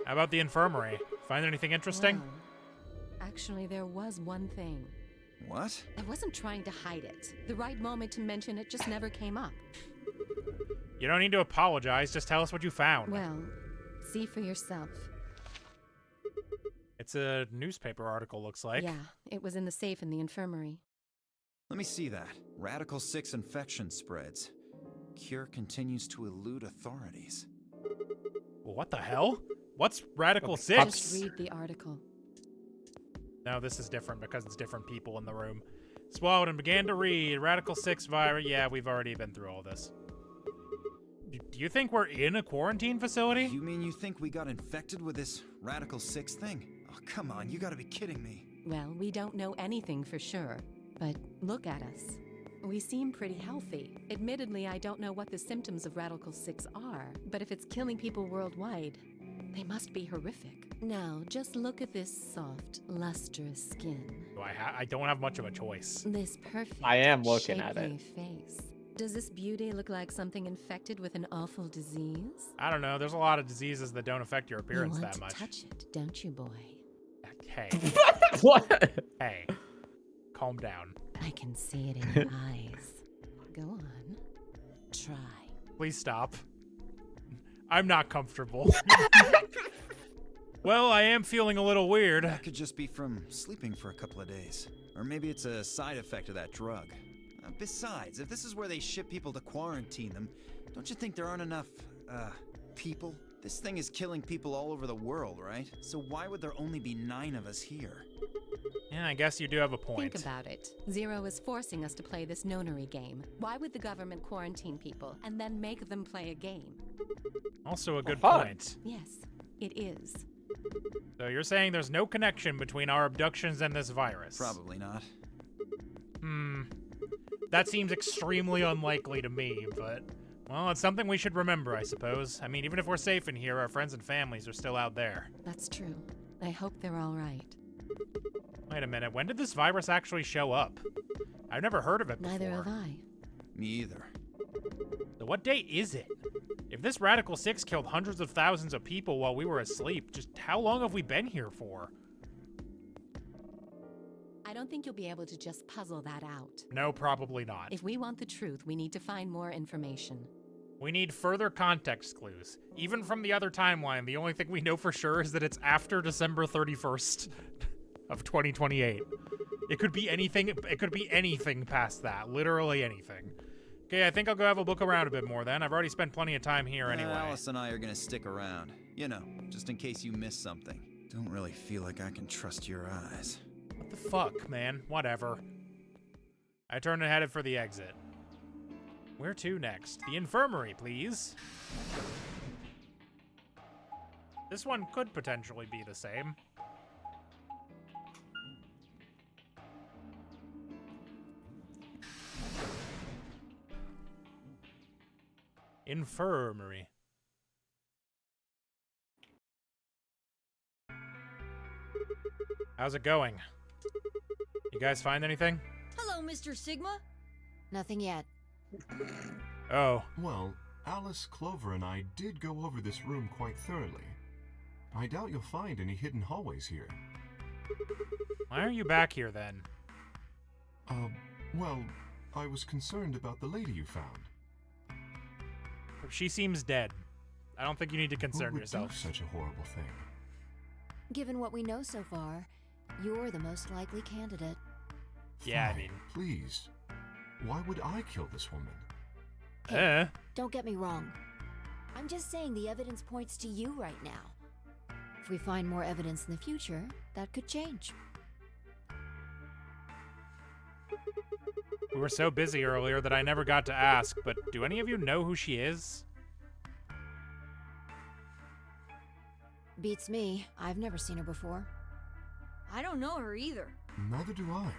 How about the infirmary? Find anything interesting? Well, actually, there was one thing. What? I wasn't trying to hide it. The right moment to mention it just never came up. You don't need to apologize. Just tell us what you found. Well, see for yourself. It's a newspaper article, looks like. Yeah, it was in the safe in the infirmary. Let me see that. Radical 6 infection spreads. Cure continues to elude authorities. Well, what the hell? What's Radical Just 6? read the article. No, this is different because it's different people in the room. Swallowed and began to read. Radical 6 virus. Yeah, we've already been through all this. Do you think we're in a quarantine facility? You mean you think we got infected with this Radical 6 thing? Oh, come on, you gotta be kidding me. Well, we don't know anything for sure, but look at us. We seem pretty healthy. Admittedly, I don't know what the symptoms of Radical 6 are, but if it's killing people worldwide, they must be horrific. Now, just look at this soft, lustrous skin. I don't have much of a choice. This perfect, I am looking at shapely it. face. Does this beauty look like something infected with an awful disease? I don't know. There's a lot of diseases that don't affect your You appearance want that to much. touch it, don't you, boy? Hey. What? Hey. Calm down. I can see it in your eyes. Go on. Try. Please stop. I'm not comfortable. Well, I am feeling a little weird. That could just be from sleeping for a couple of days. Or maybe it's a side effect of that drug. Besides, if this is where they ship people to quarantine them, don't you think there aren't enough, people? This thing is killing people all over the world, right? So why would there only be 9 of us here? Yeah, I guess you do have a point. Think about it. Zero is forcing us to play this nonary game. Why would the government quarantine people and then make them play a game? Also a good point. Yes, it is. So you're saying there's no connection between our abductions and this virus? Probably not. That seems extremely unlikely to me, but, well, it's something we should remember, I suppose. I mean, even if we're safe in here, our friends and families are still out there. That's true. I hope they're all right. Wait a minute, when did this virus actually show up? I've never heard of it before. Neither have I. Me either. So what day is it? If this Radical 6 killed hundreds of thousands of people while we were asleep, just how long have we been here for? I don't think you'll be able to just puzzle that out. No, probably not. If we want the truth, we need to find more information. We need further context clues. Even from the other timeline, the only thing we know for sure is that it's after December 31st of 2028. It could be anything. It could be anything past that. Literally anything. Okay, I think I'll go have a look around a bit more then. I've already spent plenty of time here anyway. Alice and I are gonna stick around. You know, just in case you miss something. Don't really feel like I can trust your eyes. What the fuck, man? Whatever. I turned and headed for the exit. Where to next? The infirmary, please. This one could potentially be the same. Infirmary. How's it going? You guys find anything? Hello, Mr. Sigma. Nothing yet. Oh. Well, Alice, Clover, and I did go over this room quite thoroughly. I doubt you'll find any hidden hallways here. Why are you back here then? Well, I was concerned about the lady you found. She seems dead. I don't think you need to concern Who would yourself. do such a horrible thing? Given what we know so far, you're the most likely candidate. Yeah, I Fine, mean... Please. Why would I kill this woman? Hey, don't get me wrong. I'm just saying the evidence points to you right now. If we find more evidence in the future, that could change. We were so busy earlier that I never got to ask, but do any of you know who she is? Beats me. I've never seen her before. I don't know her either. Neither do I.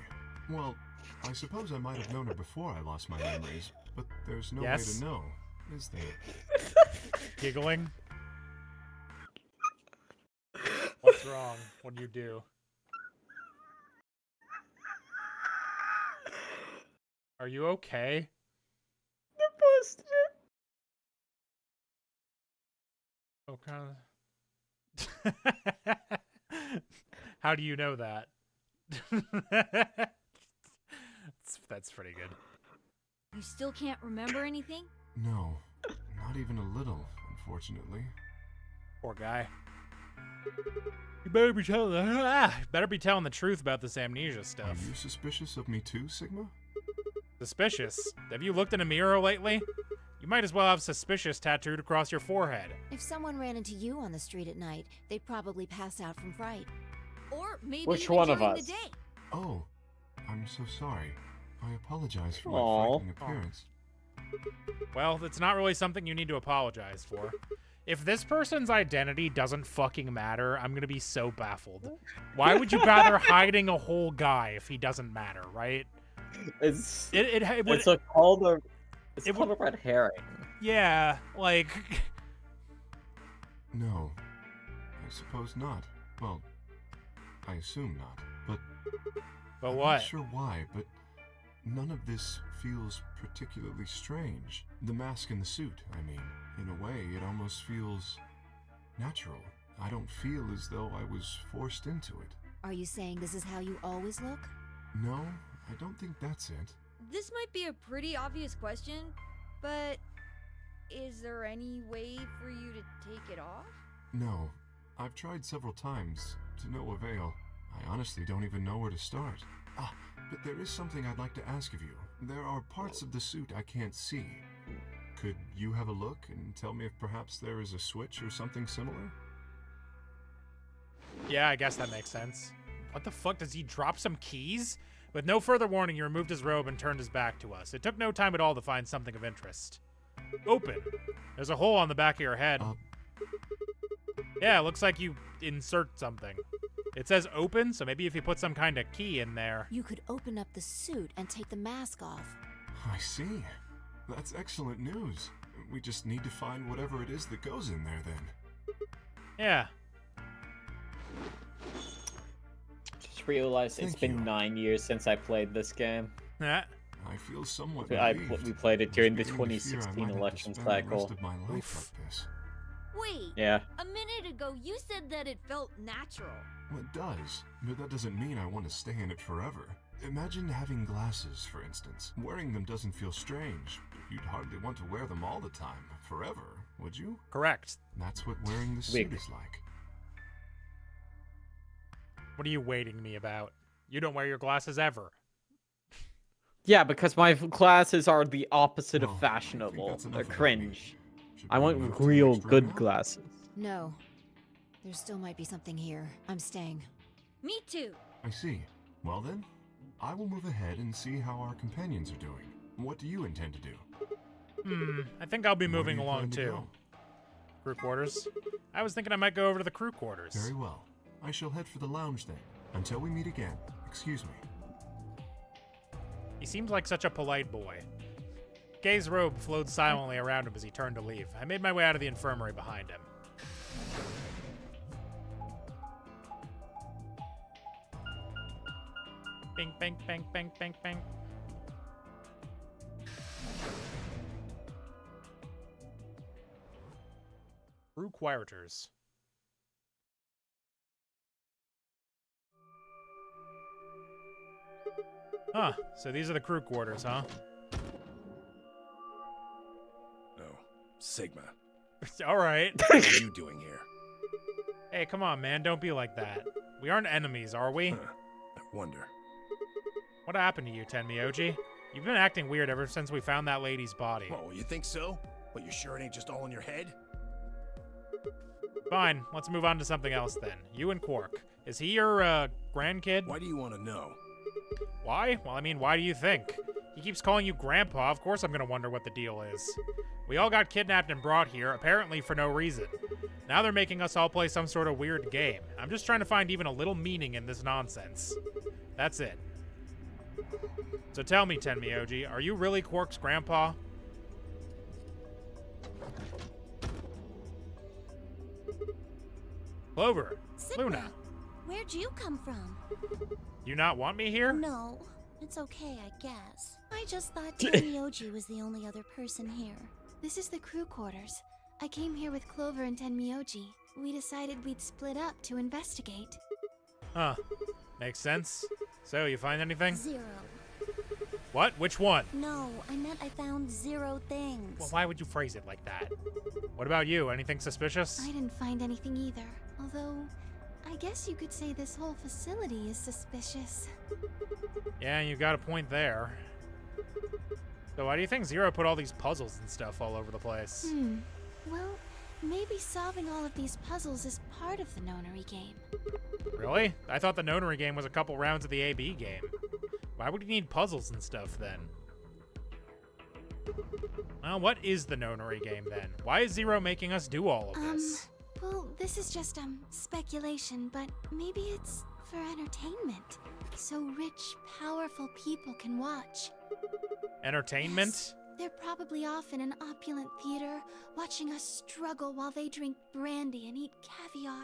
Well, I suppose I might have known her before I lost my memories, but there's no way to know, is there? Giggling? What's wrong? What do you do? Are you okay? I posted it. Oh, kind of. How do you know that? That's pretty good. You still can't remember anything? No, not even a little, unfortunately. Poor guy. You better be telling the truth about this amnesia stuff. Are you suspicious of me too, Sigma? Suspicious? Have you looked in a mirror lately? You might as well have suspicious tattooed across your forehead. If someone ran into you on the street at night, they'd probably pass out from fright. Or maybe Which even one of during us? the day. Oh, I'm so sorry. I apologize for Aw. my frightening appearance. Well, it's not really something you need to apologize for. If this person's identity doesn't fucking matter, I'm gonna be so baffled. Why would you bother hiding a whole guy if he doesn't matter, right? It's called a red herring. Yeah, like... No, I suppose not. Well, I assume not, but... But I'm what? not sure why, but none of this feels particularly strange. The mask and the suit, I mean. In a way, it almost feels natural. I don't feel as though I was forced into it. Are you saying this is how you always look? No, I don't think that's it. This might be a pretty obvious question, but is there any way for you to take it off? No, I've tried several times, to no avail. I honestly don't even know where to start. But there is something I'd like to ask of you. There are parts of the suit I can't see. Could you have a look and tell me if perhaps there is a switch or something similar? Yeah, I guess that makes sense. What the fuck, does he drop some keys? With no further warning, he removed his robe and turned his back to us. It took no time at all to find something of interest. Open. There's a hole on the back of your head. Yeah, it looks like you insert something. It says open, so maybe if you put some kind of key in there. You could open up the suit and take the mask off. I see. That's excellent news. We just need to find whatever it is that goes in there then. Yeah. Just realized it's been 9 years since I played this game. Yeah. I feel somewhat we played it during the 2016 election cycle. Wait. Yeah. A minute ago, you said that it felt natural. Well, it does, but that doesn't mean I want to stay in it forever. Imagine having glasses, for instance. Wearing them doesn't feel strange, but you'd hardly want to wear them all the time, forever, would you? Correct. That's what wearing the suit is like. What are you waiting me about? You don't wear your glasses ever. Yeah, because my glasses are the opposite of fashionable. They're cringe. I want real good glasses. No. There still might be something here. I'm staying. Me too. I see. Well then, I will move ahead and see how our companions are doing. What do you intend to do? I think I'll be moving along too. Crew quarters. I was thinking I might go over to the crew quarters. Very well. I shall head for the lounge then. Until we meet again. Excuse me. He seems like such a polite boy. Gay's robe flowed silently around him as he turned to leave. I made my way out of the infirmary behind him. Bing, bang, bang, bang, bang, bang. Crew quarters. Huh, so these are the crew quarters, huh? No, Sigma. All right. What are you doing here? Hey, come on, man, don't be like that. We aren't enemies, are we? I wonder. What happened to you, Tenmyoji? You've been acting weird ever since we found that lady's body. Oh, you think so? But you sure it ain't just all in your head? Fine, let's move on to something else then. You and Quark. Is he your, grandkid? Why do you want to know? Why? Well, I mean, why do you think? He keeps calling you Grandpa, of course I'm gonna wonder what the deal is. We all got kidnapped and brought here, apparently for no reason. Now they're making us all play some sort of weird game. I'm just trying to find even a little meaning in this nonsense. That's it. So tell me, Tenmyoji, are you really Quark's grandpa? Clover, Sigma, Luna, where'd you come from? you not want me here? No, it's okay, I guess. I just thought Tenmyoji was the only other person here. This is the crew quarters. I came here with Clover and Tenmyoji. We decided we'd split up to investigate. Huh. Makes sense. So, you find anything? 0. What? Which one? No, I meant I found 0 things. Well, why would you phrase it like that? What about you? Anything suspicious? I didn't find anything either. Although, I guess you could say this whole facility is suspicious. Yeah, you got a point there. So why do you think Zero put all these puzzles and stuff all over the place? Well, maybe solving all of these puzzles is part of the nonary game. Really? I thought the nonary game was a couple rounds of the AB game. Why would you need puzzles and stuff then? Well, what is the nonary game then? Why is Zero making us do all of this? Well, this is just, speculation, but maybe it's for entertainment. So rich, powerful people can watch. Entertainment? Yes, they're probably off in an opulent theater, watching us struggle while they drink brandy and eat caviar.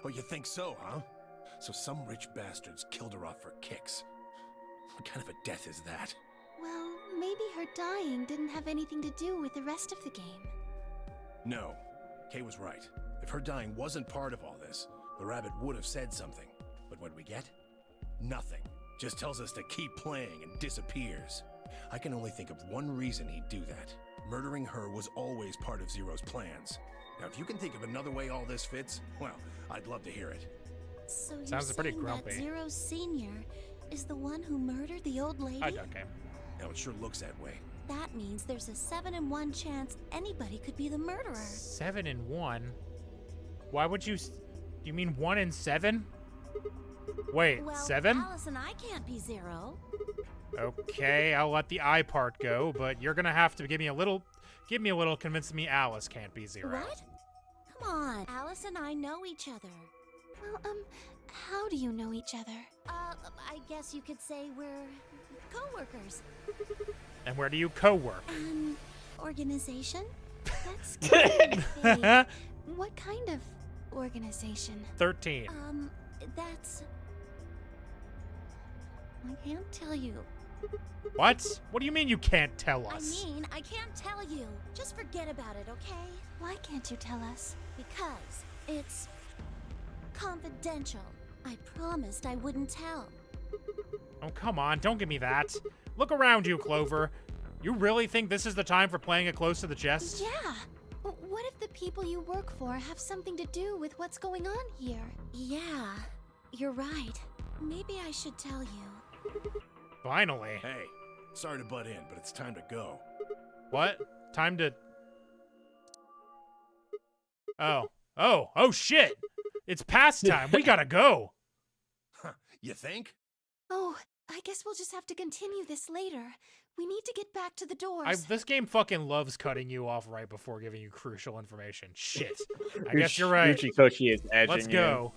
Oh, you think so, huh? So some rich bastards killed her off for kicks. What kind of a death is that? Well, maybe her dying didn't have anything to do with the rest of the game. No, Kay was right. If her dying wasn't part of all this, the rabbit would have said something. But what we get? Nothing. Just tells us to keep playing and disappears. I can only think of one reason he'd do that. Murdering her was always part of Zero's plans. Now, if you can think of another way all this fits, well, I'd love to hear it. So you're Sounds pretty saying grumpy. that Zero Senior is the one who murdered the old lady? Okay. Now, it sure looks that way. That means there's a 7 in 1 chance anybody could be the murderer. 7 in 1? Why would you... Do you mean 1 in 7? Wait, Well, 7? Alice and I can't be Zero. Okay, I'll let the I part go, but you're gonna have to give me a little convincing me Alice can't be 0. What? Come on, Alice and I know each other. Well, how do you know each other? I guess you could say we're co-workers. And where do you co-work? An organization? That's kind of vague. What kind of organization? 13. That's... I can't tell you. What? What do you mean you can't tell I us? mean, I can't tell you. Just forget about it, okay? Why can't you tell us? Because it's confidential. I promised I wouldn't tell. Oh, come on, don't give me that. Look around you, Clover. You really think this is the time for playing it close to the chest? Yeah. What if the people you work for have something to do with what's going on here? Yeah, you're right. Maybe I should tell you. Finally. Hey, sorry to butt in, but it's time to go. What? Time to... Oh, shit! It's past time. We gotta go. Huh, you think? Oh, I guess we'll just have to continue this later. We need to get back to the doors. This game fucking loves cutting you off right before giving you crucial information. Shit. I guess you're right. Uchikoshi is edging Let's go.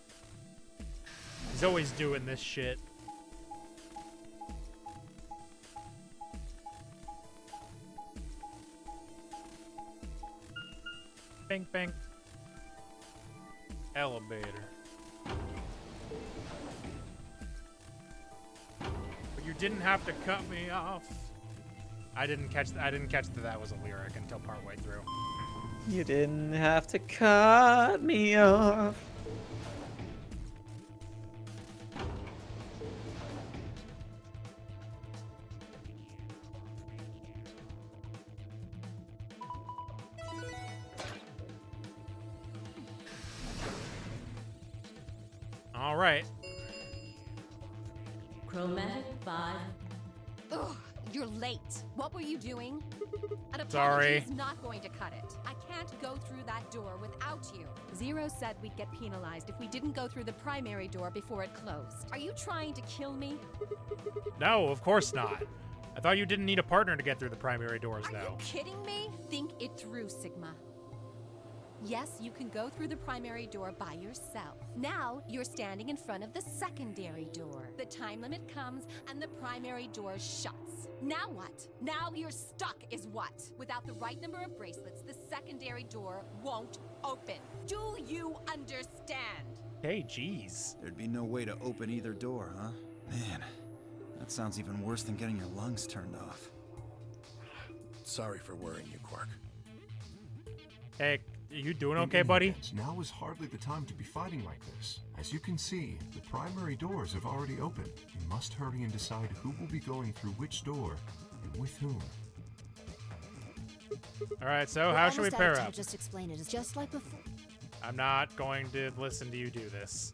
He's always doing this shit. Bang, bang. Elevator. But you didn't have to cut me off. I didn't catch that was a lyric until partway through. You didn't have to cut me off. All right. Chromatic 5. Ugh, you're late. What were you doing? An apology Sorry. is not going to cut it. I can't go through that door without you. Zero said we'd get penalized if we didn't go through the primary door before it closed. Are you trying to kill me? No, of course not. I thought you didn't need a partner to get through the primary doors, Are though. you kidding me? Think it through, Sigma. Yes, you can go through the primary door by yourself. Now, you're standing in front of the secondary door. The time limit comes, and the primary door shuts. Now what? Now you're stuck, is what? Without the right number of bracelets, the secondary door won't open. Do you understand? Hey, jeez. There'd be no way to open either door, huh? Man, that sounds even worse than getting your lungs turned off. Sorry for worrying you, Quark. Hey, you doing okay, In buddy? event, now is hardly the time to be fighting like this. As you can see, the primary doors have already opened. You must hurry and decide who will be going through which door and with whom. All right, so how should we pair up? Just explain it. It's just like before. I'm not going to listen to you do this.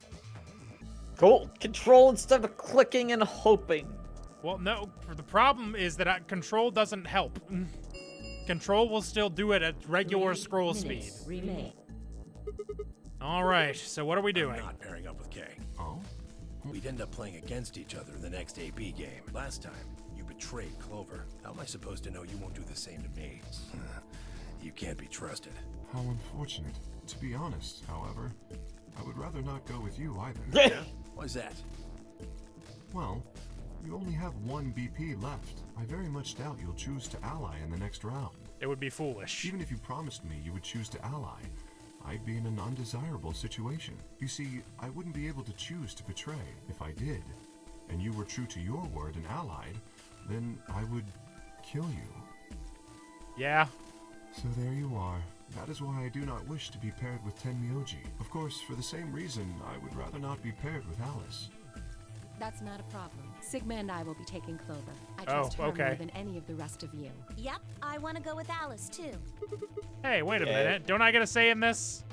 Cool. Control instead of clicking and hoping. Well, no, the problem is that control doesn't help. Control will still do it at regular scroll speed. Remain. All right, so what are we doing? I'm not pairing up with Kay. Oh? We'd end up playing against each other in the next AB game. Last time, you betrayed Clover. How am I supposed to know you won't do the same to me? You can't be trusted. How unfortunate. To be honest, however, I would rather not go with you either. Yeah? Why's that? Well, you only have one BP left. I very much doubt you'll choose to ally in the next round. It would be foolish. Even if you promised me you would choose to ally, I'd be in an undesirable situation. You see, I wouldn't be able to choose to betray. If I did, and you were true to your word and allied, then I would kill you. Yeah. So there you are. That is why I do not wish to be paired with Tenmyoji. Of course, for the same reason, I would rather not be paired with Alice. That's not a problem. Sigma and I will be taking Clover. I trust her more than any of the rest of you. Yep, I want to go with Alice, too. Hey, wait a minute. Don't I get a say in this?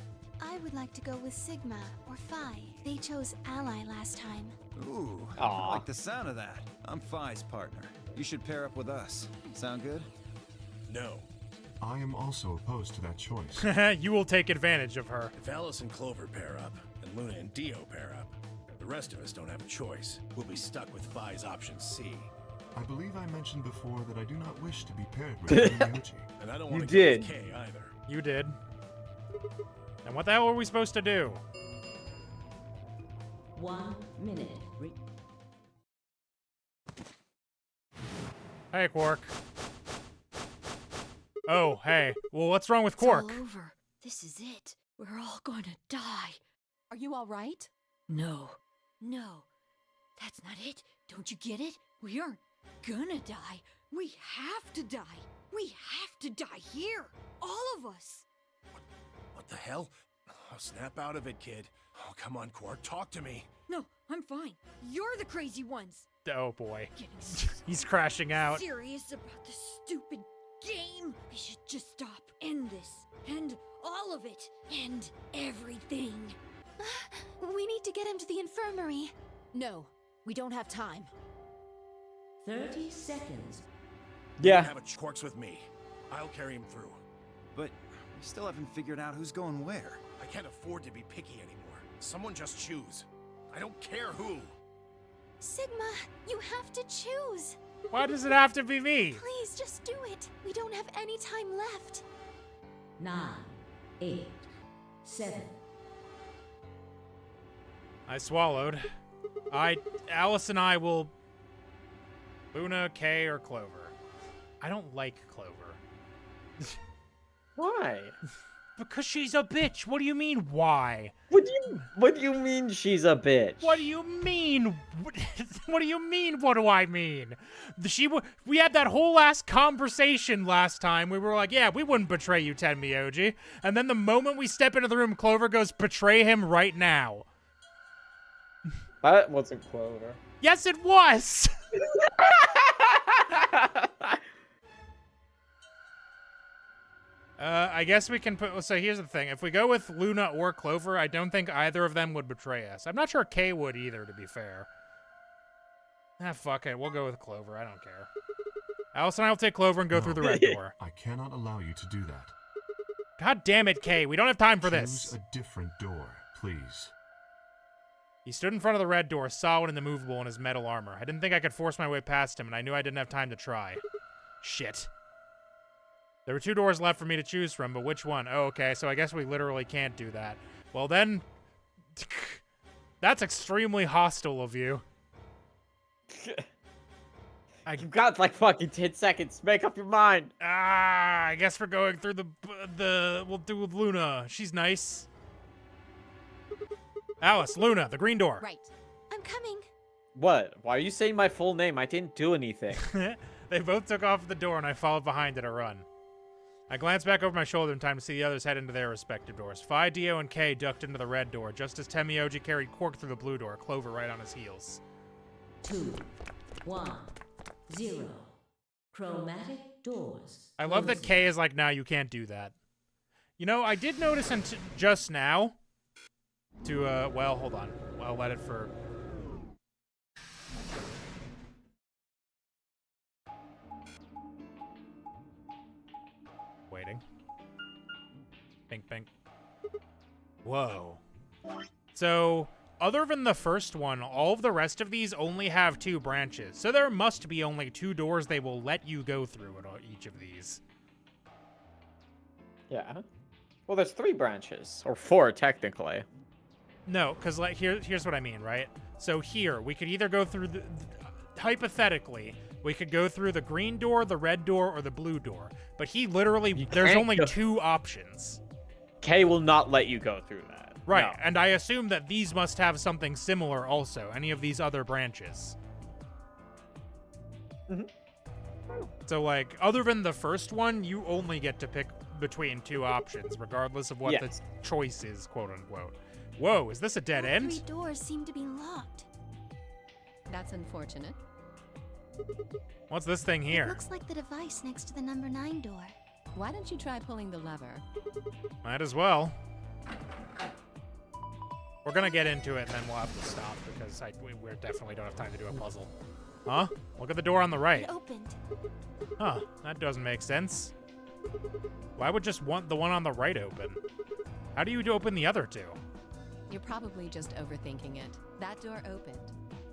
I would like to go with Sigma or Phi. They chose Ally last time. Ooh, I like the sound of that. I'm Phi's partner. You should pair up with us. Sound good? No. I am also opposed to that choice. You will take advantage of her. If Alice and Clover pair up, and Luna and Dio pair up, the rest of us don't have a choice. We'll be stuck with Phi's option C. I believe I mentioned before that I do not wish to be paired with Miyoji. And I don't want to did. go with Kay either. You did. And what the hell are we supposed to do? 1 minute. Hey, Quark. Oh, hey. Well, what's wrong with Quark? It's all over. This is it. We're all gonna die. Are you all right? No. No. That's not it. Don't you get it? We aren't gonna die. We have to die. We have to die here. All of us. What the hell? Oh, snap out of it, kid. Oh, come on, Quark, talk to me. No, I'm fine. You're the crazy ones. Oh, boy. Getting He's crashing out. serious about this stupid game. We should just stop. End this. End all of it. End everything. We need to get him to the infirmary. No, we don't have time. 30 seconds. Yeah. Have a Quark's with me. I'll carry him through. But we still haven't figured out who's going where. I can't afford to be picky anymore. Someone just choose. I don't care who. Sigma, you have to choose. Why does it have to be me? Please, just do it. We don't have any time left. 9, 8, 7. I swallowed. Alice and I will... Luna, Kay, or Clover. I don't like Clover. Why? Because she's a bitch. What do you mean, why? What do you mean she's a bitch? What do you mean? What do you mean? What do I mean? We had that whole last conversation last time. We were like, yeah, we wouldn't betray you, Tenmyoji. And then the moment we step into the room, Clover goes, betray him right now. That wasn't Clover. Yes, it was. I guess we can put... So here's the thing. If we go with Luna or Clover, I don't think either of them would betray us. I'm not sure Kay would either, to be fair. Ah, fuck it. We'll go with Clover. I don't care. Alice and I will take Clover and go through the red door. I cannot allow you to do that. God damn it, Kay. We don't have time for Choose this. a different door, please. He stood in front of the red door, solid and immovable in his metal armor. I didn't think I could force my way past him, and I knew I didn't have time to try. Shit. There were 2 doors left for me to choose from, but which one? Oh, okay, so I guess we literally can't do that. Well then, that's extremely hostile of you. You've got like fucking 10 seconds. Make up your mind. I guess we're going through we'll do with Luna. She's nice. Alice, Luna, the green door. Right. I'm coming. What? Why are you saying my full name? I didn't do anything. They both took off the door, and I followed behind at a run. I glanced back over my shoulder in time to see the others head into their respective doors. Phi, Dio, and Kay ducked into the red door, just as Tenmyoji carried Quark through the blue door, Clover right on his heels. 2, 1, 0. Chromatic doors. I love that Kay is like, nah, you can't do that. You know, I did notice just now well, hold on. I'll let it for... Waiting. Pink, pink. Whoa. So, other than the first one, all of the rest of these only have 2 branches. So there must be only 2 doors they will let you go through at each of these. Yeah. Well, there's 3 branches. Or 4, technically. No, because like, here's what I mean, right? So here, we could either go through hypothetically, we could go through the green door, the red door, or the blue door. But he literally, there's only 2 options. Kay will not let you go through that. Right, No. and I assume that these must have something similar also, any of these other branches. So, like, other than the first one, you only get to pick between 2 options, regardless of what the choice is, quote-unquote. Whoa, is this a dead All end? 3 doors seem to be locked. That's unfortunate. What's this thing It here? looks like the device next to the number 9 door. Why don't you try pulling the lever? Might as well. We're gonna get into it and then we'll have to stop because we definitely don't have time to do a puzzle. Huh? Look at the door on the right. It opened. Huh, that doesn't make sense. Why would just the one on the right open? How do you open the other two? You're probably just overthinking it. That door opened.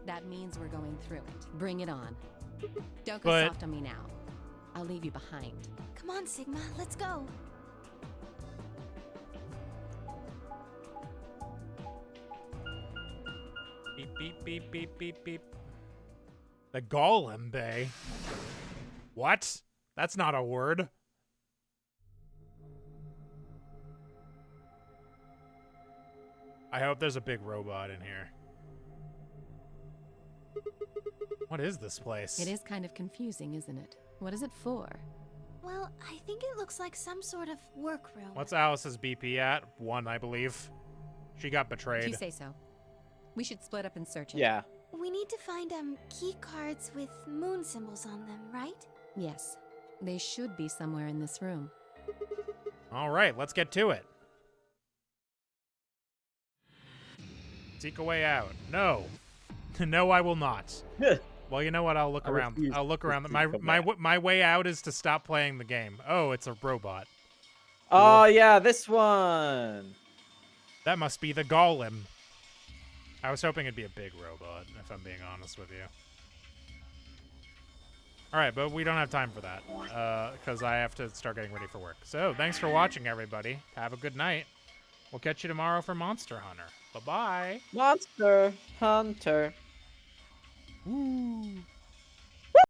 That means we're going through it. Bring it on. Don't go soft on me now. I'll leave you behind. Come on, Sigma, let's go. Beep, beep, beep, beep, beep, beep. The Golem Bay. What? That's not a word. I hope there's a big robot in here. What is this place? It is kind of confusing, isn't it? What is it for? Well, I think it looks like some sort of workroom. What's Alice's BP at? 1, I believe. She got betrayed. If you say so. We should split up and search it. Yeah. We need to find key cards with moon symbols on them, right? Yes. They should be somewhere in this room. All right, let's get to it. Seek a way out. No. No, I will not. Well, you know what? I'll look around. I'll look around. My way out is to stop playing the game. Oh, it's a robot. Oh, yeah, this one. That must be the Golem. I was hoping it'd be a big robot, if I'm being honest with you. All right, but we don't have time for that because I have to start getting ready for work. So thanks for watching, everybody. Have a good night. We'll catch you tomorrow for Monster Hunter. Bye-bye. Monster Hunter. Woo.